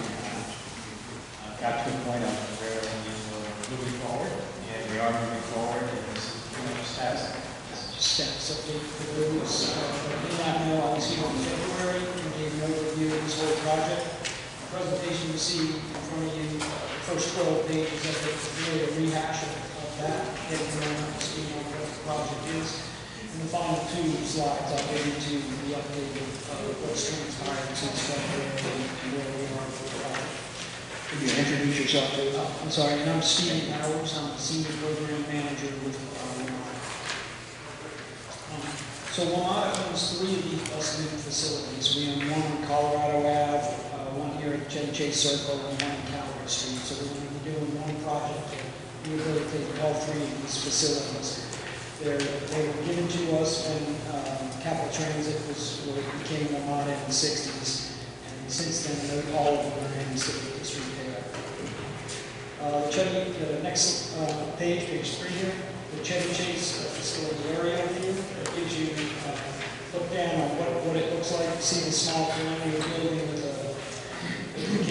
got to a point of where we were moving forward, and we are moving forward, and this is pretty much task. Just status update for those who did not know, I was here in February and gave an overview of this whole project. The presentation you see in front of you, the first 12 pages of it, is really a rehash of that, getting around to see what the project is. And the final 2 slides, I'll get into the update of what's transpired since February and where we are for the project. Could you introduce yourself too? I'm sorry, and I'm Steven Thornton. I'm the Senior Program Manager with WMATA. So WMATA owns 3 of these bus loop facilities. We own one on Colorado Ave, one here at Chevy Chase Circle, and one on Calvert Street. So we're going to be doing one project to rehabilitate all 3 of these facilities. They were given to us when Capital Transit became WMATA in the 60s, and since then all of them are in the city disrepair. The next page 3 here, the Chevy Chase facility area view. It gives you a look down on what it looks like. You see the small colonial building with the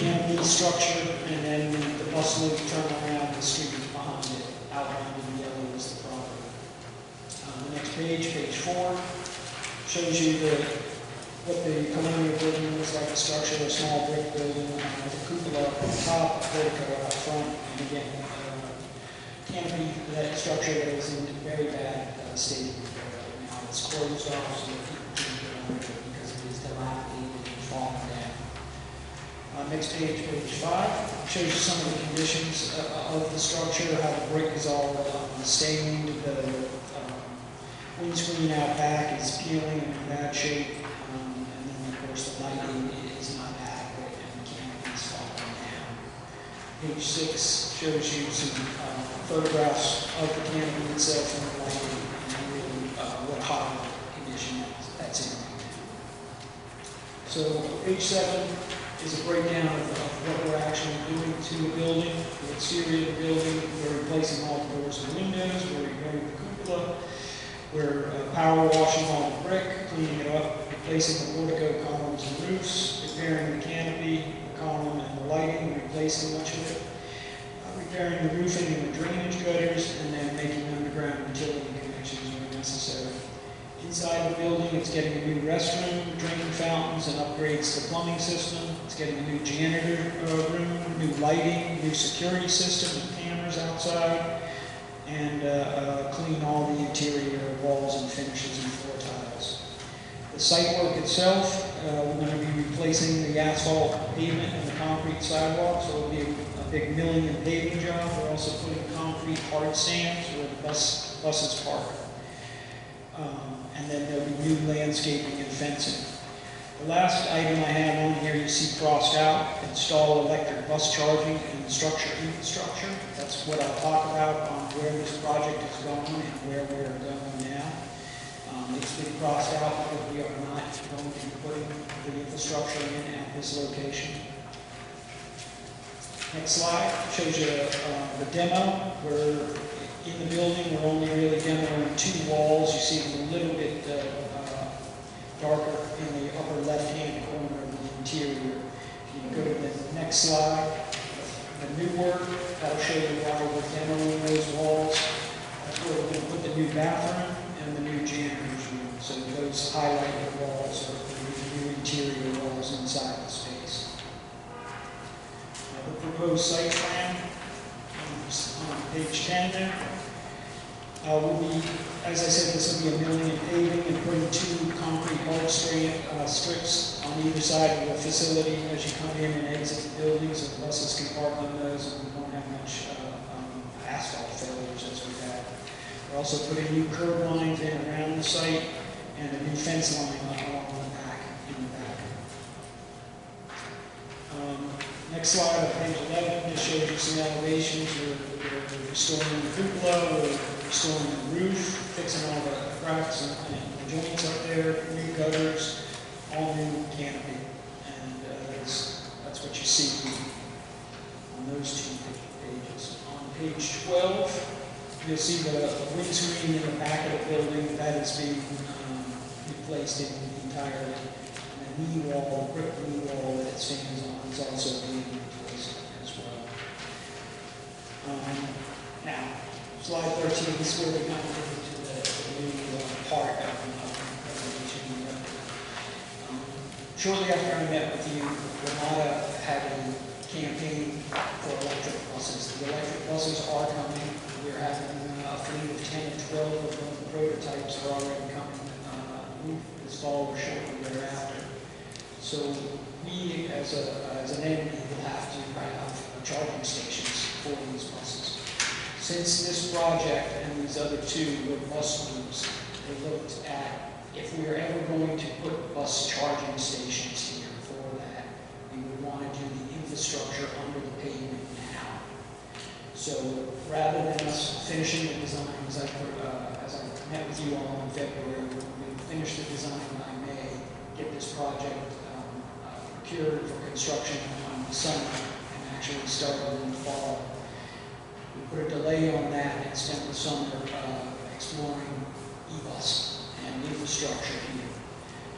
canopy structure, and then the bus loop turn around the street behind it, outlined in yellow is the property. The next page 4, shows you what the colonial building looks like, the structure, a small brick building with a cupola on top, a portico out front, and again, canopy, that structure that is in very bad state right now. It's closed off so that people can't get on it because it is dilapidated and falling down. Next page 5, shows you some of the conditions of the structure, how the brick is all stained, the windscreen out back is peeling and in bad shape, and then of course the lighting is not adequate and the canopy is falling down. Page 6 shows you some photographs of the canopy itself and the lighting and really what hot condition that's in. So page 7 is a breakdown of what we're actually doing to the building. The exterior of the building, we're replacing all the doors and windows, we're repairing the cupola, we're power washing all the brick, cleaning it up, replacing the portico columns and roofs, repairing the canopy, the column and the lighting, replacing much of it, repairing the roofing and the drainage gutters, and then making underground utility connections where necessary. Inside the building, it's getting a new restroom, drinking fountains, and upgrades to the plumbing system. It's getting a new janitor room, new lighting, new security system with cameras outside, and clean all the interior walls and finishes and floor tiles. The site work itself, we're going to be replacing the asphalt pavement and the concrete sidewalk, so it'll be a big milling and paving job. We're also putting concrete hard stands where the buses park. And then there'll be new landscaping and fencing. The last item I have on here you see crossed out, install electric bus charging and structure infrastructure. That's what I'll talk about on where this project is going and where we're going now. It's been crossed out because we are not going to be putting the infrastructure in at this location. Next slide shows you the demo. We're in the building. We're only really demoing 2 walls. You see them a little bit darker in the upper left-hand corner of the interior. You can go to the next slide. The new work, that'll show you why we're demoing those walls. That's where we're going to put the new bathroom and the new janitor's room. So those highlighted walls are the new interior walls inside the space. The proposed site plan on page 10 there. Will be, as I said, this will be a milling and paving and putting 2 concrete bulk strips on either side of the facility as you come in and exit the building, so the buses can park on those and we won't have much asphalt failures as we've had. We're also putting new curb lines in around the site and a new fence line along the back, in the back. Next slide on page 11 just shows you some elevations. We're restoring the cupola, we're restoring the roof, fixing all the cracks and joints up there, new gutters, all new canopy. And that's what you see on those 2 pages. On page 12, you'll see the windscreen in the back of the building that is being replaced entirely. And the knee wall, the brick knee wall that it stands on is also being replaced as well. Now, slide 13, this is where we kind of get into the new part of the meeting. Shortly after I met with you, WMATA had a campaign for electric buses. The electric buses are coming. We're having a fleet of 10 to 12 of them. The prototypes are already coming this fall or shortly thereafter. So we, as an entity, will have to have charging stations for these buses. Since this project and these other 2 were bus loops, they looked at if we are ever going to put bus charging stations here for that, we would want to do the infrastructure under the pavement now. So rather than us finishing the design, as I met with you all in February, we finish the design by May, get this project procured for construction on the summer, and actually started in the fall. We put a delay on that and spent the summer exploring e-bus and infrastructure here.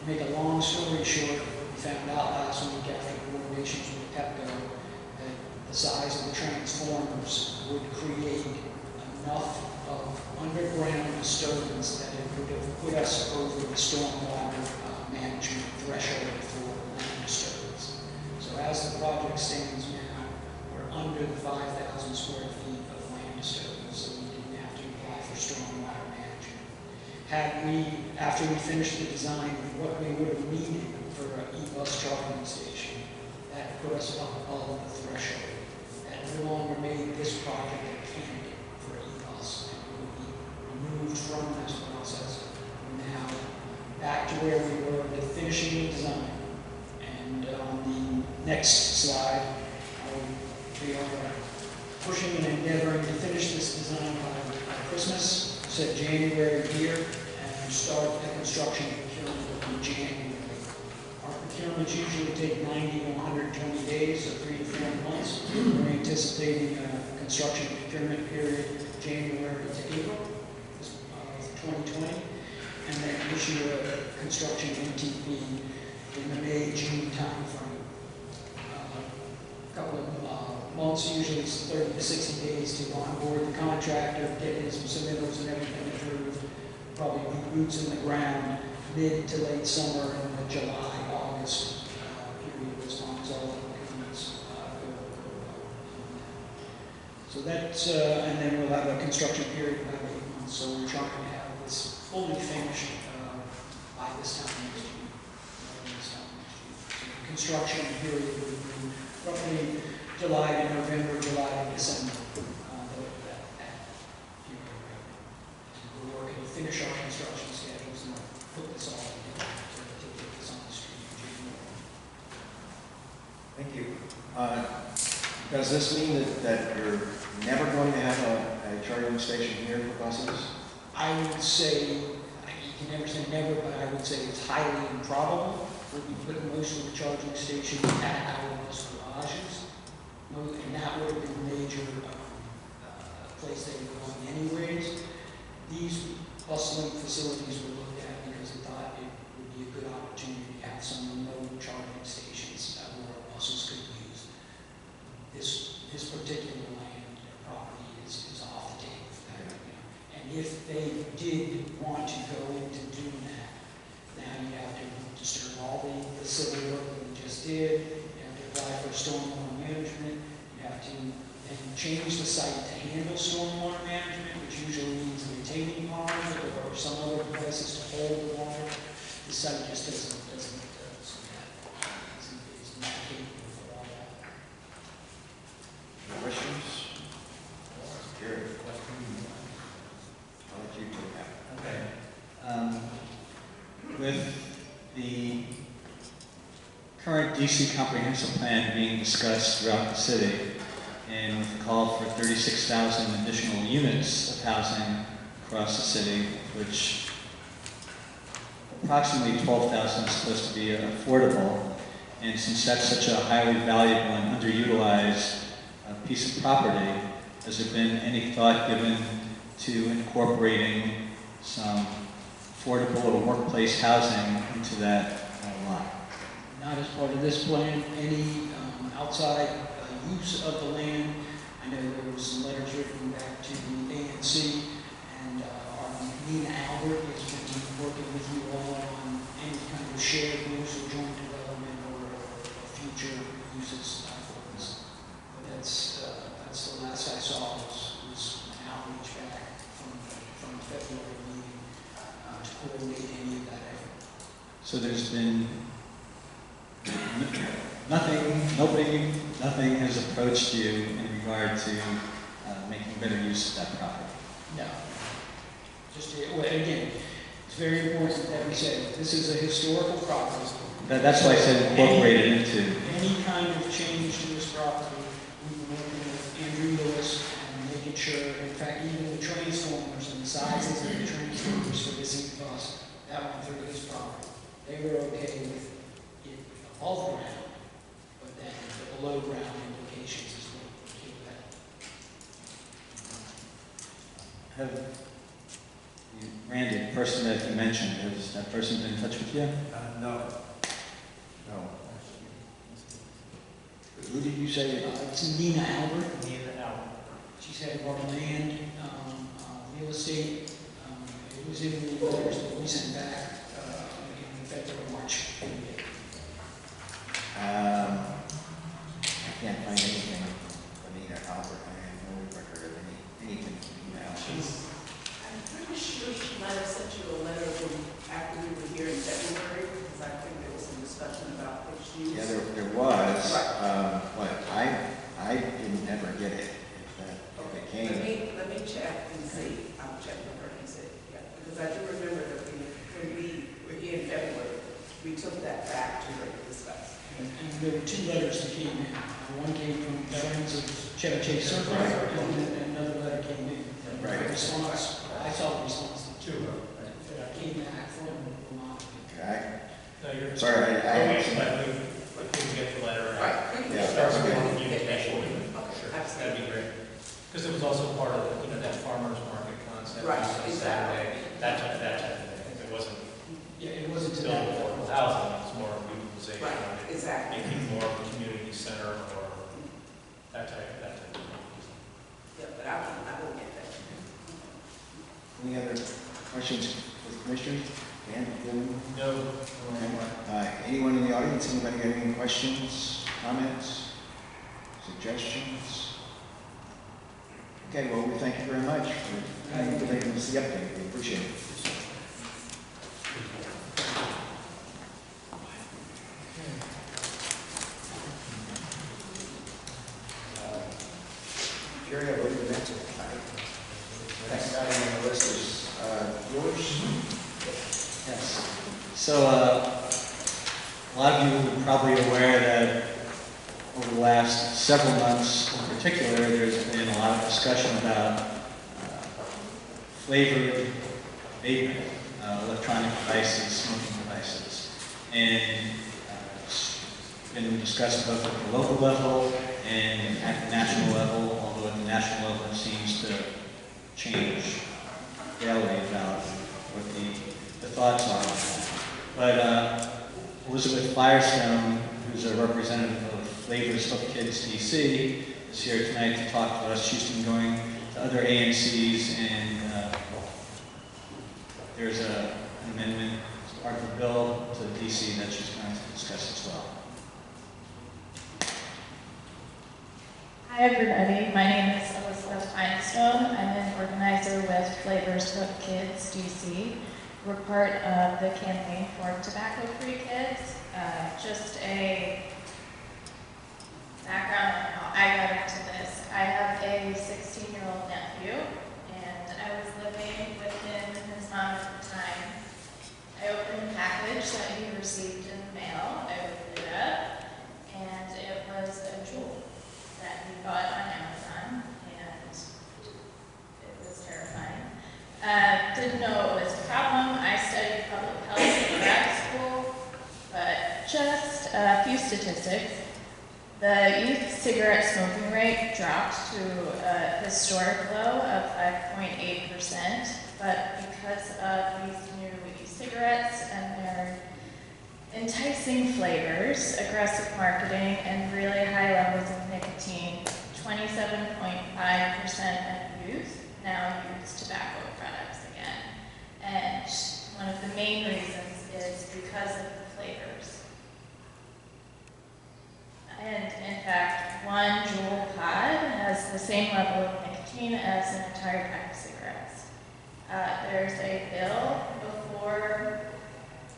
To make a long story short, we found out last week after coordinations with PEPCO that the size of the transformers would create enough of underground disturbance that it would have put us over the stormwater management threshold for land disturbance. So as the project stands now, we're under the 5,000 square feet of land disturbance, so we didn't have to apply for stormwater management. Had we, after we finished the design, what we would have needed for an e-bus charging station, that put us up above the threshold. That no longer made this project a candidate for e-bus. It would be removed from this process. Now, back to where we were with finishing the design. And on the next slide, we are pushing and endeavoring to finish this design by Christmas, set January here, and start the construction procurement in January. Our procurements usually take 90 to 120 days, so 3 to 4 months. We're anticipating a construction procurement period January to April of 2020, and then issue a construction MTP in the May-June timeframe. A couple of months, usually it's 30 to 60 days to onboard the contractor, get his submittals and everything approved. Probably be boots in the ground mid to late summer in the July, August period, as long as all the documents go well. So that's, and then we'll have a construction period of about 8 months. So we're trying to have this fully finished by this time next year. So the construction period would be roughly July to November, July to December. We're working to finish our construction schedules and put this all together to get this on the street in January. Thank you. Does this mean that you're never going to have a charging station here for buses? I would say, you can never say never, but I would say it's highly improbable. We'll be putting most of the charging stations at our bus garages. And that for stormwater management. You have to then change the site to handle stormwater management, which usually means a retaining pond or some other places to hold the water. The site just isn't not capable for all that. Questions? Gary? I'll let you take that. Okay. With the current DC comprehensive plan being discussed throughout the city, and with the call for 36,000 additional units of housing across the city, which approximately 12,000 is supposed to be affordable, and since that's such a highly valuable and underutilized piece of property, has there been any thought given to incorporating some affordable or workplace housing into that lot? Not as part of this plan. Any outside use of the land. I know there was some letters written back to the ANC, and our Nina Albert has been working with you all on any kind of shared use or joint development or future uses for this. But that's the last I saw was an outreach back from the February meeting to coordinate any of that effort. So there's been nothing has approached you in regard to making better use of that property? No. Just, well, again, it's very important that we say this is a historical property. That's why I said incorporated into. Any kind of change to this property, we've been working with Andrew Lewis and making sure, in fact, even the transformers and the sizes of the transformers for this bus, that went through his property. They were okay with it above ground, but then the below ground implications is what we keep that. Randy, the person that you mentioned, has that person been in touch with you? No. No. Who did you say? It's Nina Albert. Nina Albert. She's head of our land, real estate. It was in the letters that we sent back in February, March. I can't find anything from Nina Albert. I have no record of anything from Nina Albert. I'm pretty sure she might have sent you a letter after we were here in February, because I think there was some discussion about fixed use. Yeah, there was, Right. but I didn't ever get it. If it came. Let me check and see. I'll check with her and see. Yeah, because I do remember that when we were here in February, we took that back to her to discuss. And there were two letters that came in. One came from Friends of Chevy Chase Circle, and then another letter came in. Right. The response, I saw the response to that came back from Vermont. Okay. No, you're. Sorry, I But we can get the letter. Right. We can Yeah. start with Okay. Communication. Okay, Sure, absolutely. that'd be great. Because it was also part of the, that farmer's market concept. Right, on exactly. Saturday, that type of thing. It wasn't Yeah, it wasn't to building that affordable level. housing, it was more utilization. Right, of it, exactly. Making more of a community center or that type of thing. Yeah, but I will get that. Any other questions for the commissioners? Dan, Dylan? No. Okay. Anyone in the audience, anybody got any questions, comments, suggestions? Okay, well, we thank you very much for giving us the update. We appreciate it. Gary, I believe that's it. Next item on the list is yours. Yes. So a lot of you are probably aware that over the last several months in particular, there's been a lot of discussion about flavored vaping, electronic devices, smoking devices. And it's been discussed both at the local level and at the national level, although at the national level it seems to change daily about what the thoughts are on that. But Elizabeth Firestone, who's a representative of Flavors Hope Kids DC, is here tonight to talk to us. She's been going to other ANCs, and there's an amendment as part of the bill to DC that she's going to discuss as well. Hi everybody, my name is Feinstone. I'm an organizer with Flavors of Kids DC. We're part of the campaign for tobacco-free kids. Just a background on how I got into this. I have a 16-year-old nephew, and I was living with him and his mom at the time. I opened a package that he received in the mail. I opened it up, and it was a jewel that he bought on Amazon, and it was terrifying. Didn't know it was a problem. I studied public health in grad school, but just a few statistics. The youth cigarette smoking rate dropped to a historic low of 5.8%, but because of these new e-cigarettes and their enticing flavors, aggressive marketing, and really high levels of nicotine, 27.5% of youth now use tobacco products again. And one of the main reasons is because of the flavors. And in fact, one Juul pod has the same level of nicotine as an entire pack of cigarettes. There's a bill before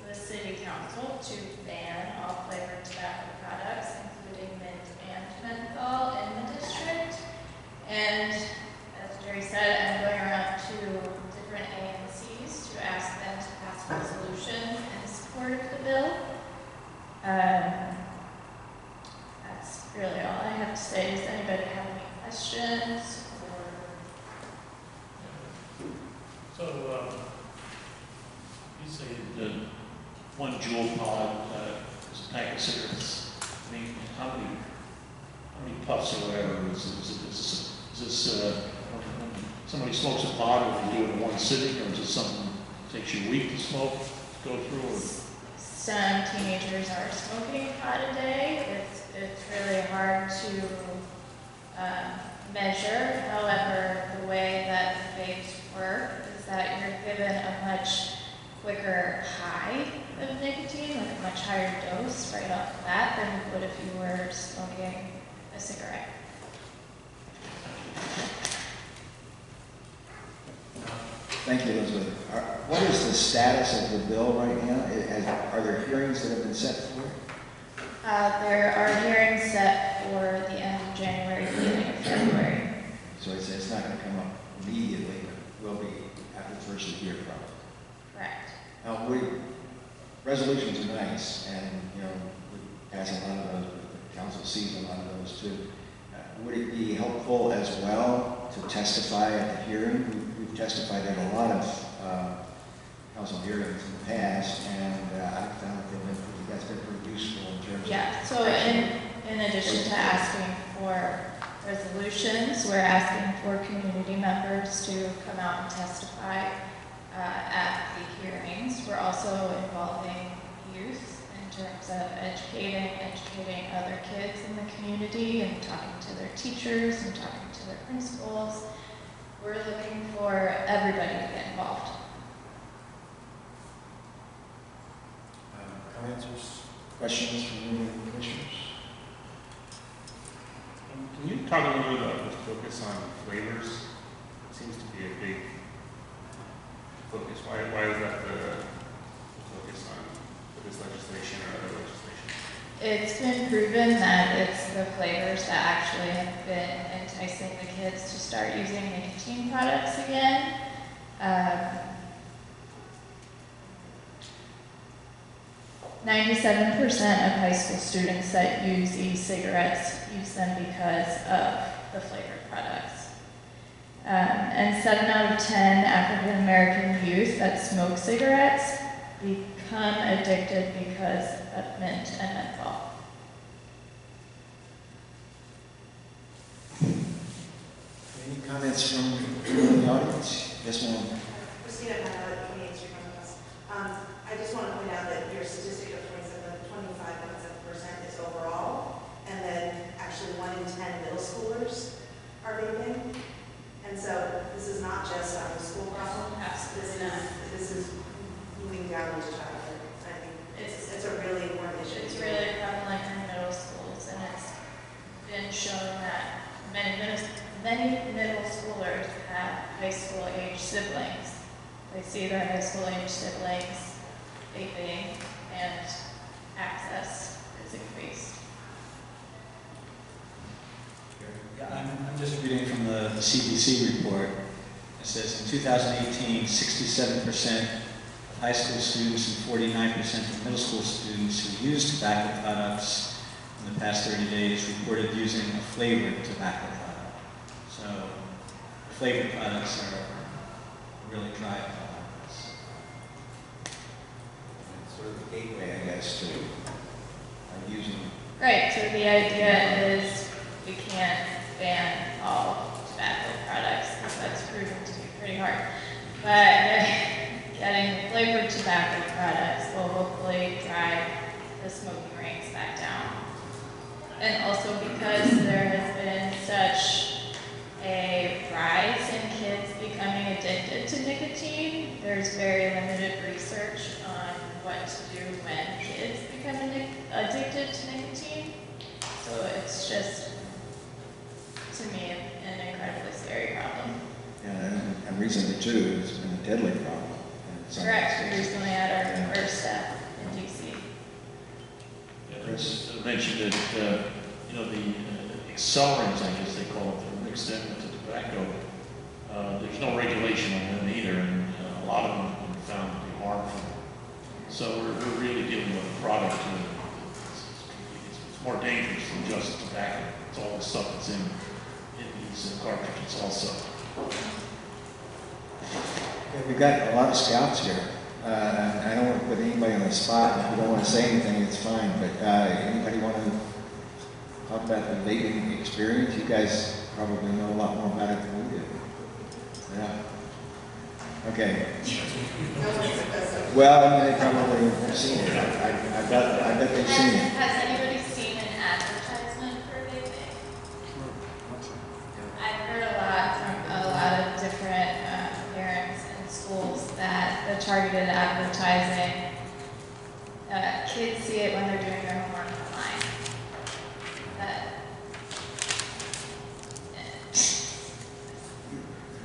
the City Council to ban all flavored tobacco products, including mint and menthol in the district. And as Jerry said, I'm going around to different ANCs to ask them to pass resolutions in support of the bill. That's really all I have to say. Does anybody have any questions? So, you say the one Juul pod is a pack of cigarettes. I mean, how many puffs or whatever is this when somebody smokes a pod, or they do it in one sitting, or is it something that takes you a week to smoke, to go through? Or? Some teenagers are smoking pot a day. It's really hard to measure. However, the way that the vapes work is that you're given a much quicker high of nicotine, like a much higher dose right off the bat than you would if you were smoking a cigarette. Thank you, Elizabeth. What is the status of the bill right now? Are there hearings that have been set for it? There are hearings set for the end of January, beginning of February. So it's not going to come up immediately, but will be after the first of the year, probably. Correct. Now, resolutions are nice, and we pass a lot of those, but the council sees a lot of those too. Would it be helpful as well to testify at the hearing? We've testified at a lot of council hearings in the past, and I found that that's been pretty useful in terms of... Yeah, so in addition to asking for resolutions, we're asking for community members to come out and testify at the hearings. We're also involving youth in terms of educating other kids in the community and talking to their teachers and talking to their principals. We're looking for everybody to get involved. Comments or questions from any of the commissioners? Can you talk a little bit about the focus on flavors? It seems to be a big focus. Why is that the focus on this legislation or other legislation? It's been proven that it's the flavors that actually have been enticing the kids to start using nicotine products again. 97% of high school students that use e-cigarettes use them because of the flavored products. And 7 out of 10 African American youth that smoke cigarettes become addicted because of mint and menthol. Any comments from the audience? Yes, ma'am. Christina, I just want to point out that your statistic of 25.7% is overall, and then actually 1 in 10 middle schoolers are vaping. And so this is not just a school problem. Absolutely not. This is moving down into childhood. I think it's a really important issue. It's really prevalent in middle schools, and it's been shown that many middle schoolers have high school age siblings. They see their high school age siblings vaping, and access is increased. Yeah, I'm just reading from the CDC report. It says in 2018, 67% of high school students and 49% of middle school students who used tobacco products in the past 30 days reported using a flavored tobacco product. So flavored products are really driving a lot of this. It's sort of the gateway, I guess, to using. Right, so the idea is we can't ban all tobacco products, because that's proven to be pretty hard. But getting flavored tobacco products will hopefully drive the smoking rates back down. And also because there has been such a rise in kids becoming addicted to nicotine, there's very limited research on what to do when kids become addicted to nicotine. So it's just, to me, an incredibly scary problem. Yeah, and recently too, it's been a deadly problem. Correct, we recently had our first step in DC. Chris? I mentioned that, you know, the accelerants, I guess they call it, that are mixed in with the tobacco, there's no regulation on them either, and a lot of them have been found to be harmful. So we're really dealing with a product it's more dangerous than just tobacco. It's all the stuff that's in these cartridges also. Yeah, we've got a lot of scouts here. I don't want to put anybody on the spot. If you don't want to say anything, it's fine. But anybody want to talk about the vaping experience? You guys probably know a lot more about it than we do. Yeah. Okay. Well, I mean, they probably have seen it. I bet they've seen it. Has anybody seen an advertisement for vaping? I've heard a lot from a lot of different parents and schools that the targeted advertising, kids see it when they're doing their homework online.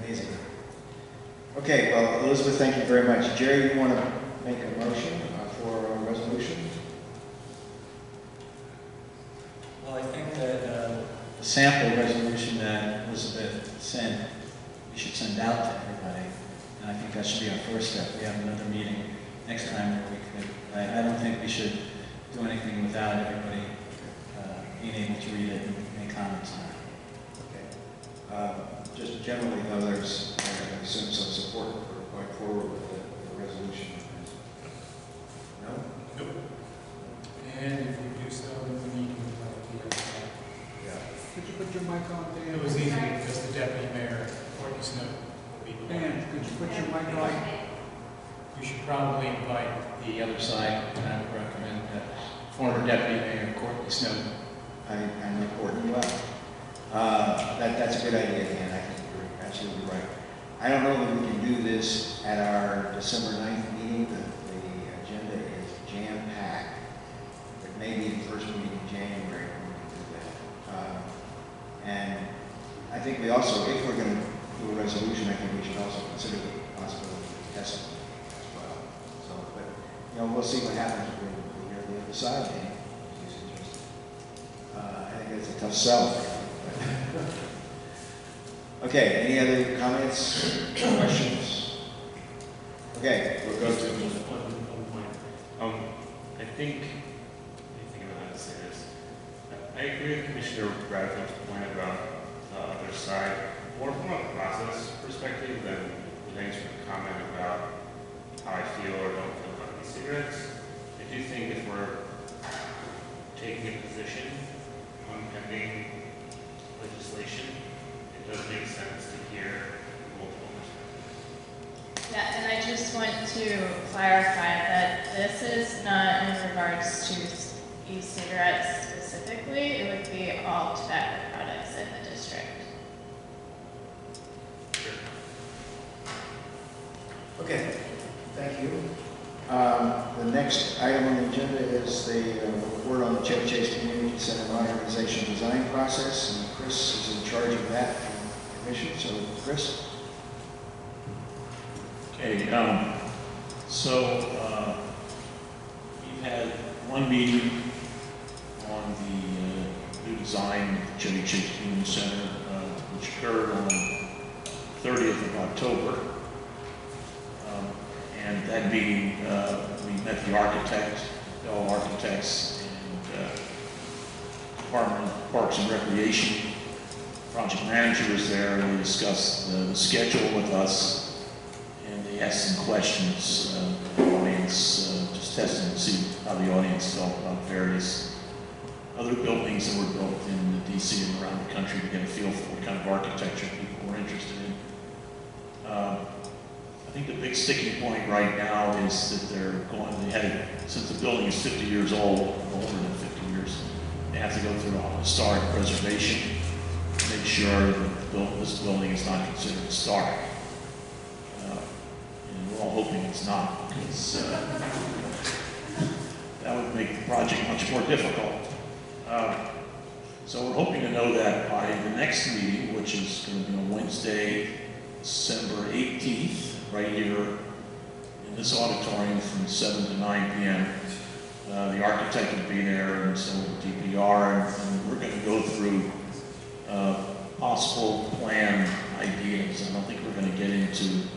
Amazing. Okay, well, Elizabeth, thank you very much. Jerry, you want to make a motion for a resolution? Well, I think that the sample resolution that Elizabeth sent, we should send out to everybody. And I think that should be our first step. We have another meeting next time where we could, I don't think we should do anything without everybody being able to read it and make comments on it. Okay. Just generally, though, there's, I assume, some support for going forward with the resolution. No? Nope. And if we do so, then we need to move on to the other side. Yeah. Could you put your mic on, Dan? It was easy because the deputy mayor, Courtney Snow, will be the one. Dan, could you put your mic on? You should probably invite The other side, and I would recommend that former Deputy Mayor Courtney Snow. I know Courtney well. That's a good idea, Dan. I think you're absolutely right. I don't know that we can do this at our December 9th meeting. The agenda is jam-packed. It may be the first meeting in January when we can do that. And I think we also, if we're going to do a resolution, I think we should also consider the possibility of testing as well. So, but, you know, we'll see what happens when we hear the other side. I think it's a tough sell. Okay, any other comments, questions? Okay, we'll go to. I think about how to say this. I agree with Commissioner Bradford's point about the other side, more from a process perspective than thanks for the comment about how I feel or don't feel about e-cigarettes. I do think if we're taking a position on pending legislation, it does make sense to hear multiple perspectives. Yeah, and I just want to clarify that this is not in regards to e-cigarettes specifically. It would be all tobacco products in the district. Okay, thank you. The next item on the agenda is the report on the Chevy Chase Community Center modernization design process, and Chris is in charge of that commission, so Chris? Okay, we've had one meeting on the new design of the Chevy Chase Community Center, which occurred on 30th of October. And at that meeting, we met the architect, fellow architects, and Department of Parks and Recreation project manager was there, and they discussed the schedule with us, and they asked some questions of the audience, just testing to see how the audience felt about various other buildings that were built in the DC and around the country to get a feel for what kind of architecture people were interested in. I think the big sticking point right now is that since the building is 50 years old, older than 50 years, they have to go through a historic preservation to make sure that this building is not considered historic. And we're all hoping it's not, because that would make the project much more difficult. So we're hoping to know that by the next meeting, which is going to be on Wednesday, December 18th, right here in this auditorium from 7 to 9 p.m. The architect will be there, and so will DPR, and we're going to go through possible plan ideas. I don't think we're going to get into,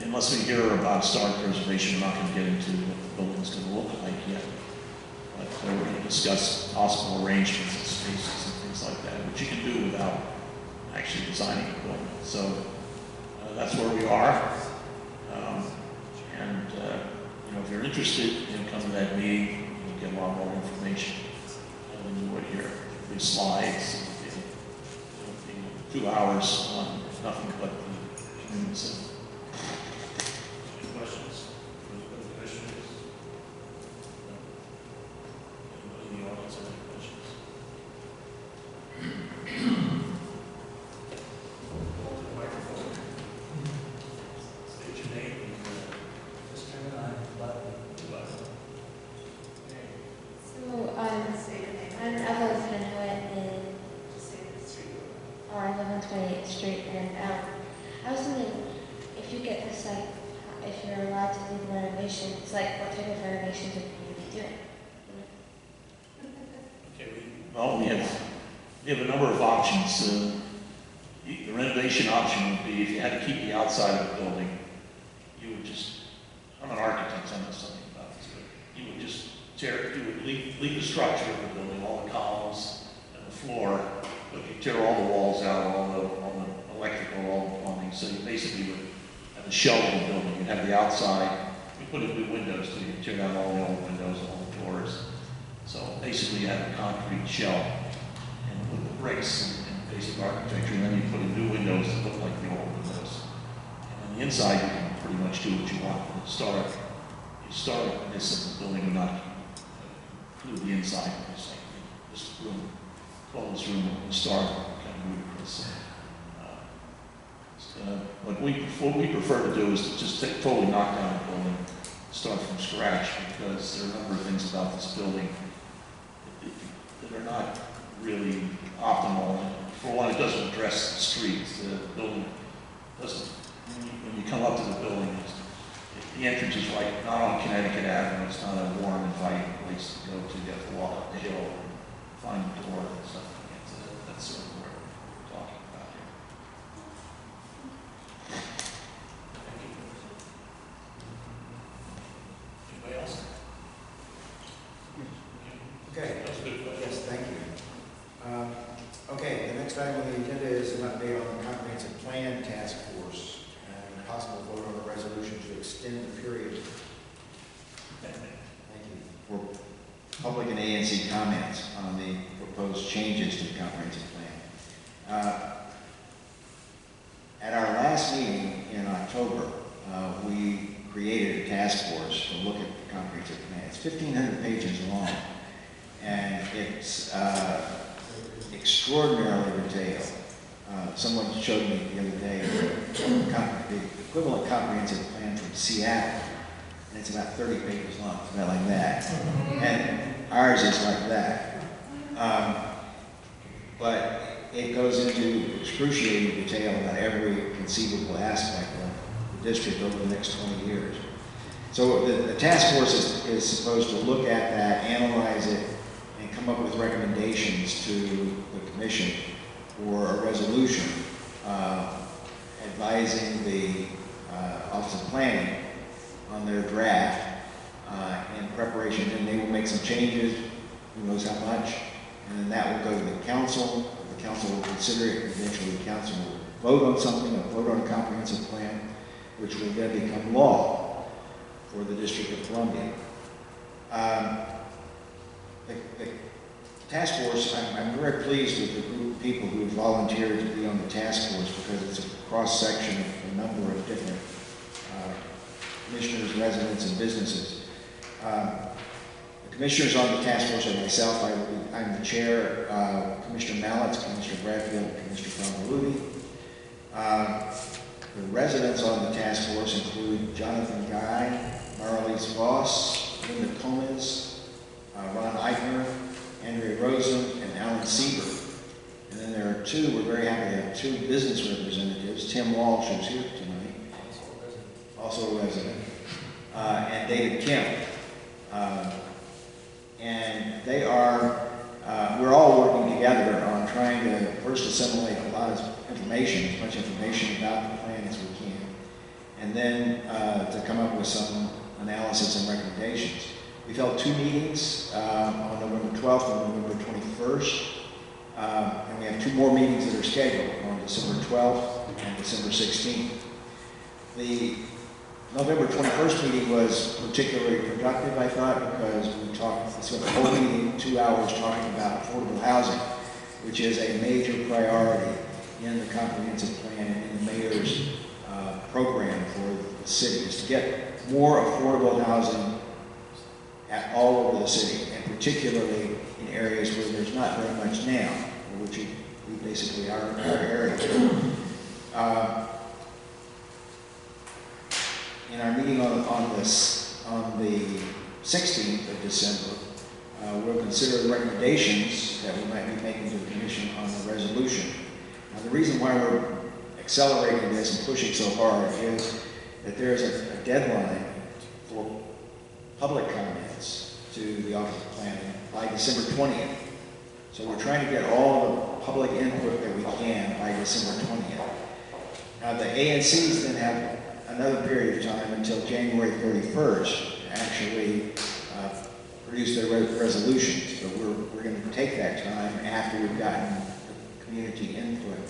unless we hear about historic preservation, we're not going to get into what the building's going to look like yet. But we're going to discuss possible arrangements of spaces and things like that, which you can do without actually designing a building. So that's where we are. If you're interested in coming to that meeting, you'll get a lot more information than you would here. There'll be slides, it'll be 2 hours on nothing but the community center. Any questions? Any questions? Anybody in the audience have any questions? Microphone. State your name. I'm Evelyn Penhoet, and I live on 28th Street, and I was wondering if you get this, like, if you're allowed to do renovations, like what type of renovations would you be doing? Okay, well, we have a number of options. The renovation option would be if you had to keep the outside of the building, you would just, I'm an architect, so I know something about this, but you would just you would leave the structure of the building, all the columns and the floor, but you tear all the walls out, all the electrical, all the plumbing, so you basically would have the shell of the building. You'd have the outside, you put in new windows, so you tear down all the old windows, all the doors. So basically you have a concrete shell and with the bricks and basic architecture, and then you put in new windows that look like the old windows. And on the inside, you can pretty much do what you want. But you start with this, and the building would not include the inside. It's like this room, call this room the start, kind of ludicrous. What we prefer to do is to just totally knock down the building, start from scratch, because there are a number of things about this building that are not really optimal. For one, it doesn't address the streets. The building doesn't, when you come up to the building, the entrance is right, not on Connecticut Avenue. It's not a warm, inviting place to go to. You have to walk up the hill and find the door and stuff. That's sort of what we're talking about here. Anybody else? Okay. That's a good question. Yes, thank you. Okay, the next item on the agenda is an update on the comprehensive plan task force and possible vote on a resolution to extend the period. Thank you. For public and ANC comments on the proposed changes to the comprehensive plan. At our last meeting in October, we created a task force to look at the comprehensive plan. It's 1,500 pages long, and it's extraordinarily detailed. Someone showed me the other day the equivalent comprehensive plan from Seattle, and it's about 30 pages long, it's about like that. And ours is like that. But it goes into excruciating detail about every conceivable aspect of the district over the next 20 years. So the task force is supposed to look at that, analyze it, and come up with recommendations to the commission for a resolution advising the Office of Planning on their draft in preparation, and they will make some changes, who knows how much, and then that will go to the council. The council will consider it, and eventually the council will vote on something, or vote on a comprehensive plan, which will then become law for the District of Columbia. The task force, I'm very pleased with the group of people who have volunteered to be on the task force, because it's a cross-section of a number of different commissioners, residents, and businesses. The commissioners on the task force are myself. I'm the chair, Commissioner Mallett, Commissioner Bradfield, Commissioner Palmoluti. The residents on the task force include Jonathan Guy, Marlies Voss, Linda Comas, Ron Eichner, Andrea Rosen, and Alan Sieber. And then there are two, we're very happy to have two business representatives, Tim Walsh, who's here tonight, also a resident, and David Kim. And they are, we're all working together on trying to first assimilate a lot of information, as much information about the plan as we can, and then to come up with some analysis and recommendations. We've held two meetings on November 12th and November 21st, and we have two more meetings that are scheduled on December 12th and December 16th. The November 21st meeting was particularly productive, I thought, because we talked, so the whole meeting, 2 hours, talking about affordable housing, which is a major priority in the comprehensive plan and in the mayor's program for the city, is to get more affordable housing all over the city, and particularly in areas where there's not very much now, which we basically are in our area. In our meeting on the 16th of December, we'll consider the recommendations that we might be making to the Commission on the resolution. Now, the reason why we're accelerating this and pushing so hard is that there's a deadline for public comments to the Office of Planning by December 20th. So we're trying to get all the public input that we can by December 20th. Now, the ANCs then have another period of time until January 31st to actually produce their resolutions. But we're going to take that time after we've gotten the community input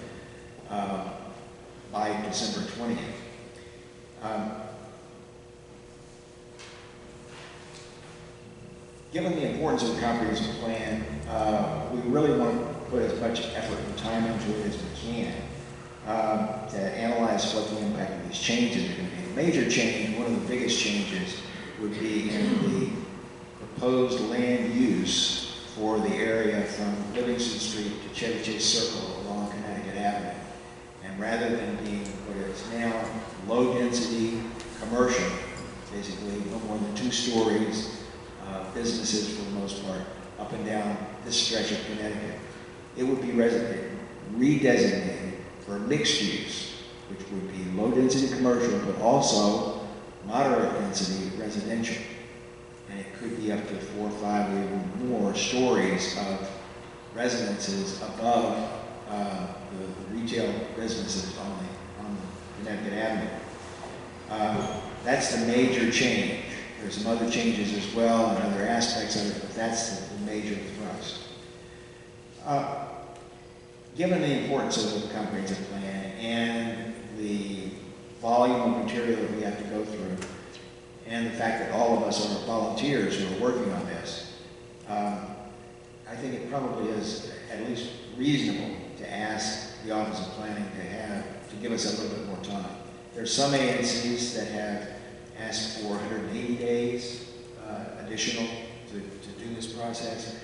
by December 20th. Given the importance of the comprehensive plan, we really want to put as much effort and time into it as we can to analyze what the impact of these changes are going to be. The major change, one of the biggest changes, would be in the proposed land use for the area from Livingston Street to Chevy Chase Circle along Connecticut Avenue. And rather than being what is now low-density commercial, basically no more than 2 stories, businesses for the most part, up and down this stretch of Connecticut, it would be redesignated for mixed use, which would be low-density commercial, but also moderate-density residential. And it could be up to 4 or 5 or even more stories of residences above the retail businesses on Connecticut Avenue. That's the major change. There's some other changes as well and other aspects of it, but that's the major thrust. Given the importance of the comprehensive plan and the volume of material that we have to go through, and the fact that all of us are volunteers who are working on this, I think it probably is at least reasonable to ask the Office of Planning to give us a little bit more time. There's some ANCs that have asked for 180 days additional to do this process.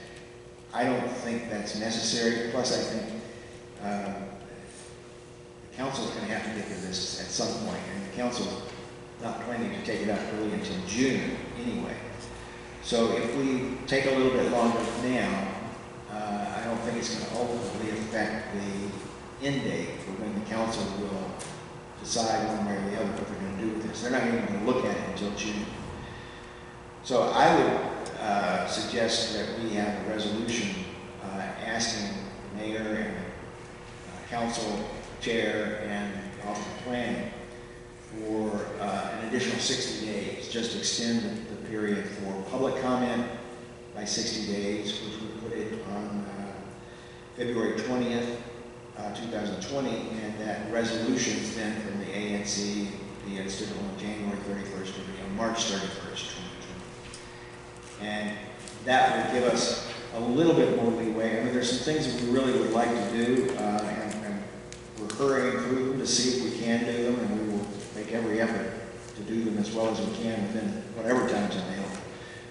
I don't think that's necessary. Plus, I think the council is going to have to get to this at some point, and the council is not planning to take it up really until June anyway. So if we take a little bit longer now, I don't think it's going to ultimately affect the end date for when the council will decide one way or the other what they're going to do with this. They're not even going to look at it until June. So I would suggest that we have a resolution asking the mayor and council chair and office of planning for an additional 60 days, just extend the period for public comment by 60 days, which would put it on February 20th, 2020, and that resolutions then from the ANC be instead of on January 31st, would be on March 31st, 2020. And that would give us a little bit more leeway. I mean, there's some things that we really would like to do, and we're hurrying through them to see if we can do them, and we will make every effort to do them as well as we can within whatever time's available.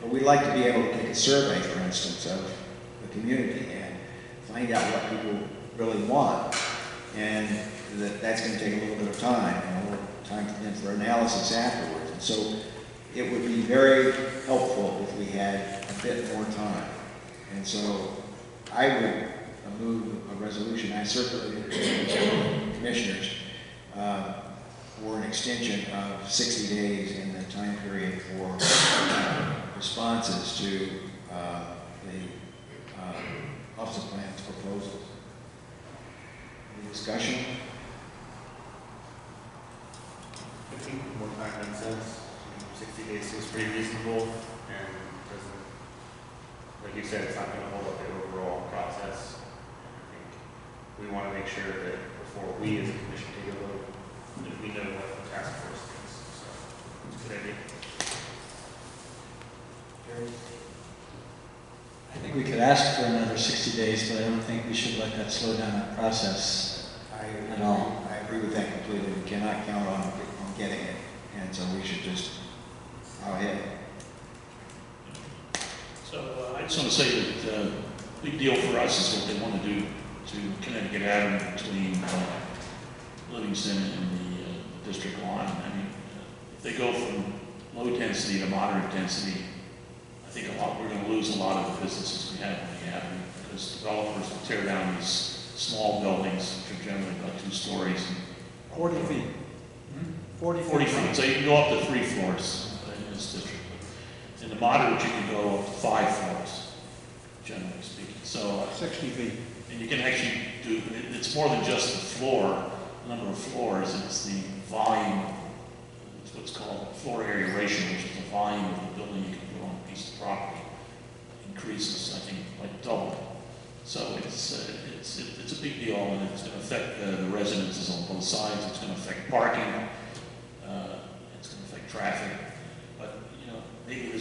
But we'd like to be able to take a survey, for instance, of the community and find out what people really want. And that's going to take a little bit of time, and a little time for analysis afterwards. And so it would be very helpful if we had a bit more time. And so I would move a resolution I circulated to the commissioners for an extension of 60 days in the time period for responses to the Office of Plan's proposals. Any discussion? I think more time makes sense. 60 days seems pretty reasonable, and doesn't, like you said, it's not going to hold up the overall process. I think we want to make sure that before we as a commission take a vote, that we know what the task force thinks. So it's a good idea. I think we could ask for another 60 days, but I don't think we should let that slow down that process at all. I agree with that completely. We cannot count on getting it, and so we should just go ahead. So I just want to say that big deal for us is what they want to do to Connecticut Avenue between Livingston and the district line. I mean, if they go from low density to moderate density, I think we're going to lose a lot of the businesses we have on the avenue, because developers will tear down these small buildings, which are generally about 2 stories. 40 feet. 40 feet. So you can go up to 3 floors in this district. In the moderate, you can go up to 5 floors, generally speaking. So 60 feet. And you can actually do, it's more than just the floor, the number of floors, it's the volume, it's what's called floor area ratio, which is the volume of the building you can put on a piece of property. Increases, I think, like double. So it's a big deal, and it's going to affect the residences on both sides. It's going to affect parking. It's going to affect traffic. But maybe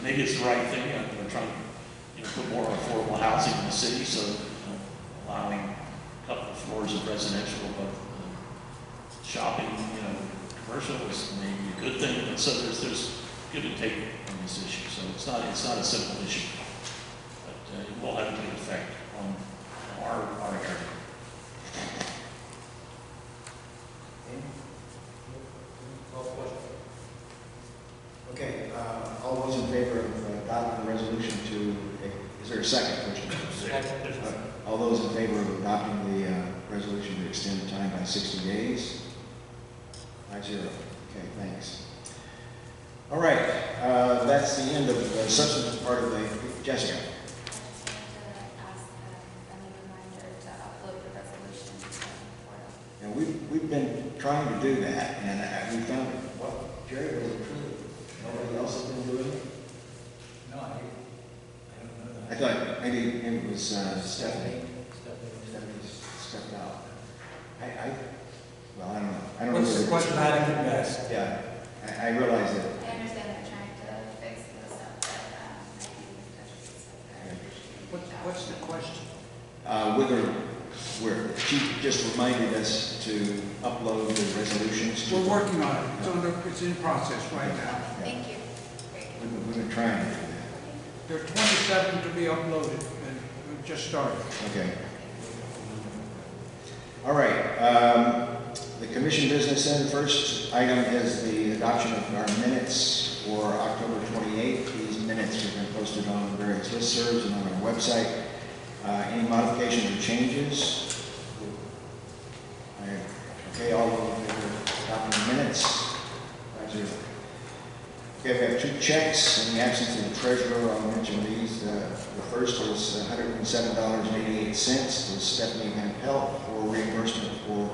maybe it's the right thing. We're trying to put more affordable housing in the city, so allowing a couple of floors of residential, but shopping, commercial is maybe a good thing. And so there's give and take on this issue. So it's not a simple issue, but it will have a big effect on our area. Okay, all those in favor of adopting the resolution is there a second? All those in favor of adopting the resolution to extend the time by 60 days? 5-0. Okay, thanks. All right, that's the end of the substantive part of the, Jessica. And we've been trying to do that, and we found, well, Jerry was approved. Nobody else has been doing it? No, I don't know that. I thought maybe it was Stephanie. Stephanie stepped out. Well, I don't know. I don't What's know. the question I didn't ask? Yeah, I realize that. I understand they're trying to fix this up, but What's the question? Where she just reminded us to upload the resolutions. We're working on it. It's in process right now. Thank you. We've been trying to do that. There are 27 to be uploaded, and we've just started. Okay. All right. The commission business then. First item is the adoption of our minutes for October 28th. These minutes have been posted on various listservs and on our website. Any modifications or changes? Okay, all those in favor of adopting the minutes? 5-0. Okay, we have 2 checks. In the absence of the treasurer, I'll mention these. The first was $107.88 to Stephanie Van Pelt for reimbursement for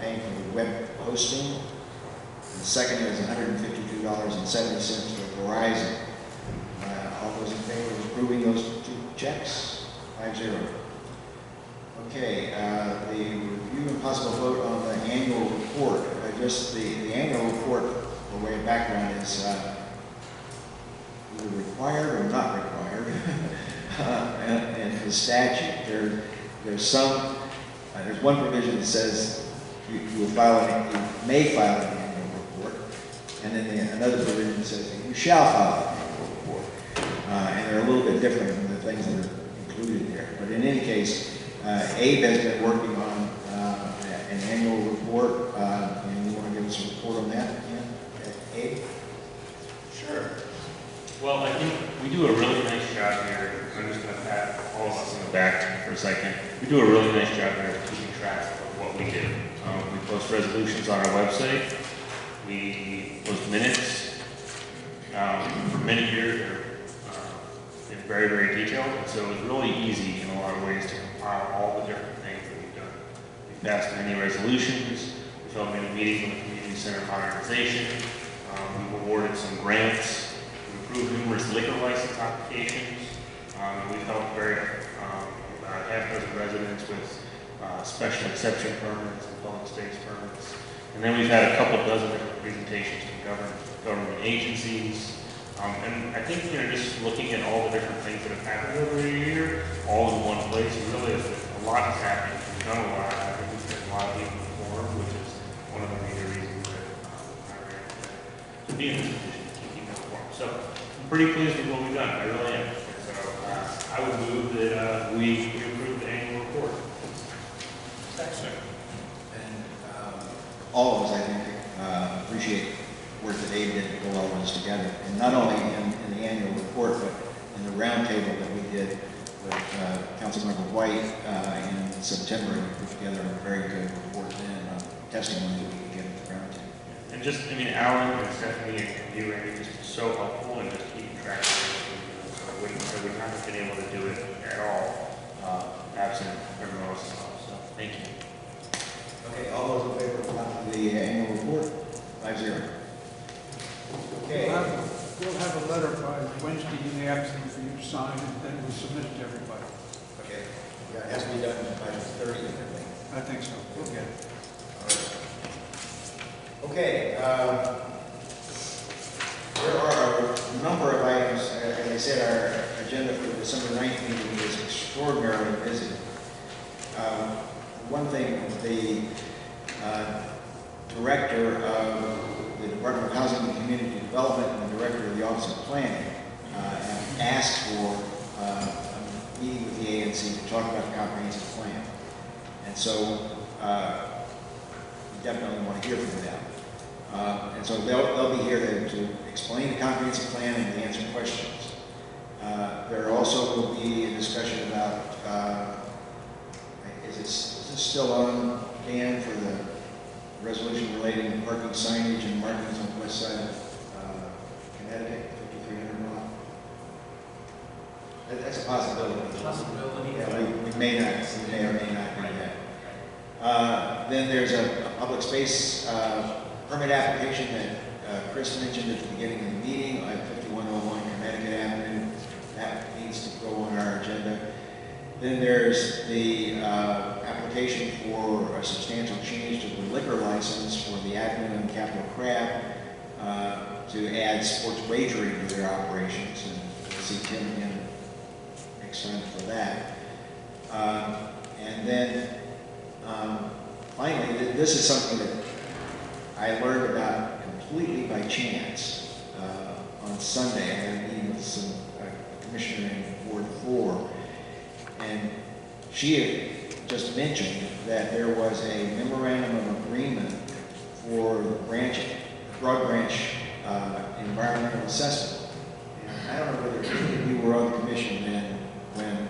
paying for the web hosting. And the second is $152.70 for Verizon. All those in favor of approving those 2 checks? 5-0. Okay, the review and possible vote on the annual report. Just the annual report, the way of background is either required or not required. And the statute, there's one provision that says you may file an annual report, and then another provision says that you shall file an annual report. And they're a little bit different than the things that are included there. But in any case, Abe has been working on an annual report, and you want to give us a report on that? Yeah. Abe? Sure. Well, I think we do a really nice job here. I'm just going to pat all of us on the back for a second. We do a really nice job here of keeping track of what we do. We post resolutions on our website. We post minutes. For many years, they're very, very detailed, and so it's really easy in a lot of ways to compile all the different things that we've done. We've passed many resolutions. We've held many meetings on the community center modernization. We've awarded some grants. We've approved numerous liquor license applications. We've helped about half a dozen residents with special exception permits and public space permits. And then we've had a couple dozen different presentations to government agencies. And I think, just looking at all the different things that have happened over the year, all in one place, really a lot has happened. We've done a lot. I think we've got a lot of people informed, which is one of the major reasons that I ran to be in this position, to keep them informed. So I'm pretty pleased with what we've done. I really am. And so I would move that we approve the annual report. Second. And all of us, I think, appreciate work that Abe did to pull all of this together, and not only in the annual report, but in the roundtable that we did with Councilmember White in September. We put together a very good report then on testimony that we could get at the roundtable. And just, Alan and Stephanie and you, Randy, just so helpful and just keeping track of this. So I would not have been able to do it at all absent everyone else's help. So thank you. Okay, all those in favor of the annual report? 5-0. Okay. We'll have a letter by Wednesday in the afternoon for you to sign, and then we'll submit it to everybody. Okay. Yeah, it has to be done by the 30th, I think. I think so. We'll get it. All right. Okay. There are a number of items. As I said, our agenda for the December 9th meeting is extraordinarily busy. One thing, the director of the Department of Housing and Community Development and the director of the Office of Planning have asked for a meeting with the ANC to talk about the comprehensive plan. And so we definitely want to hear from them. And so they'll be here to explain the comprehensive plan and to answer questions. There also will be a discussion about, is this still on, Dan, for the resolution relating to parking signage and markings on the west side of Connecticut, 5300 Mile? That's a possibility. Yeah, we may or may not do that. Then there's a public space permit application that Chris mentioned at the beginning of the meeting at 5101 Connecticut Avenue. That needs to go on our agenda. Then there's the application for a substantial change to the liquor license for the Admin and Capital Crab to add sports wagering to their operations, and we'll see Tim again next time for that. And then finally, this is something that I learned about completely by chance on Sunday. I had a meeting with some commissioner in Ward 4. And she had just mentioned that there was a memorandum of agreement for the Broad Branch environmental assessment. And I don't know whether any of you were on the commission then when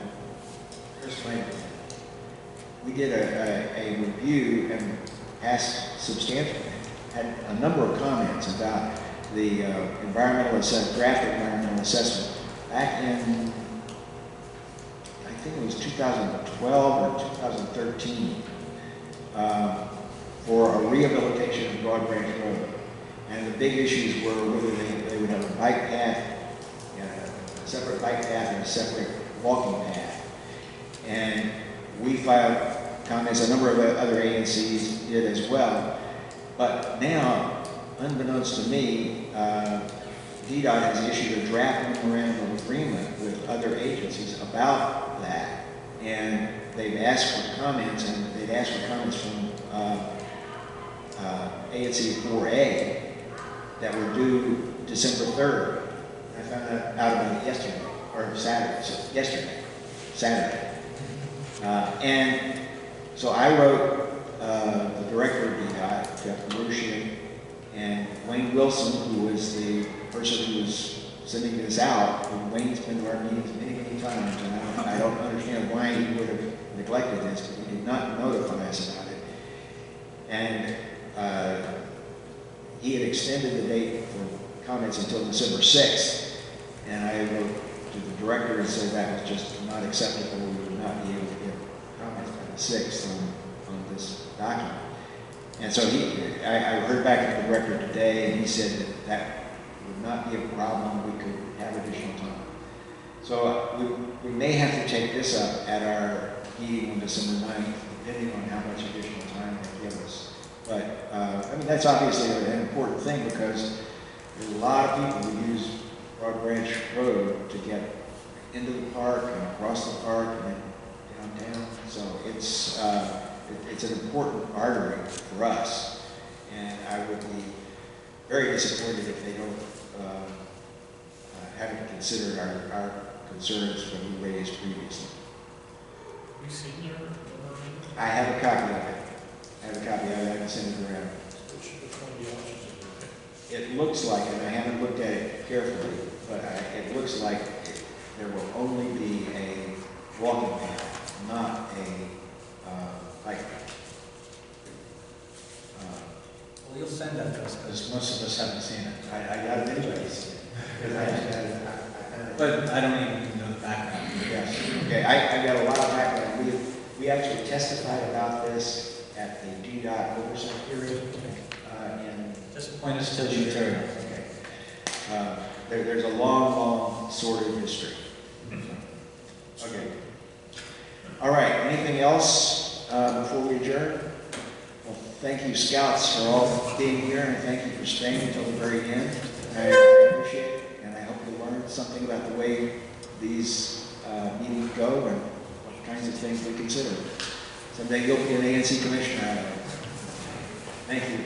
we did a review and passed substantially, had a number of comments about the draft environmental assessment back in, I think it was 2012 or 2013, for a rehabilitation of Broad Branch Road. And the big issues were whether they would have a bike path, a separate bike path and a separate walking path. And we filed comments, a number of other ANCs did as well. But now, unbeknownst to me, DDOT has issued a draft memorandum of agreement with other agencies about that. And they've asked for comments, and they've asked for comments from ANC 4A that were due December 3rd. I found that out about it yesterday, or Saturday. And so I wrote the director of DDOT, Jeff Marushian, and Wayne Wilson, who was the person who was sending this out. And Wayne's been to our meetings many times, and I don't understand why he would have neglected this, but he did not notify us about it. And he had extended the date for comments until December 6th, and I wrote to the director and said that was just not acceptable. We would not be able to give comments by the 6th on this document. And so I heard back from the director today, and he said that would not be a problem. We could have additional time. So we may have to take this up at our meeting on December 9th, depending on how much additional time they give us. But, I mean, that's obviously an important thing because there's a lot of people who use Broad Branch Road to get into the park and across the park and downtown. So it's an important artery for us. And I would be very disappointed if they don't haven't considered our concerns that we raised previously. Have you seen your memorandum? I have a copy of it. I can send it around. Which one do you want? It looks like, and I haven't looked at it carefully, but it looks like there will only be a walking path, not a bike path. Well, you'll send that to us because most of us haven't seen it. I got it anyways. But I don't even know the background. Yes. Okay, I got a lot of background. We actually testified about this at the DDOT Oversight hearing. Just point us to the material. Okay. There's a long sordid history. Okay. All right. Anything else before we adjourn? Well, thank you, Scouts, for all being here, and thank you for staying until the very end. I appreciate it, and I hope you learned something about the way these meetings go and what kinds of things we consider. Someday you'll be an ANC commissioner. Thank you.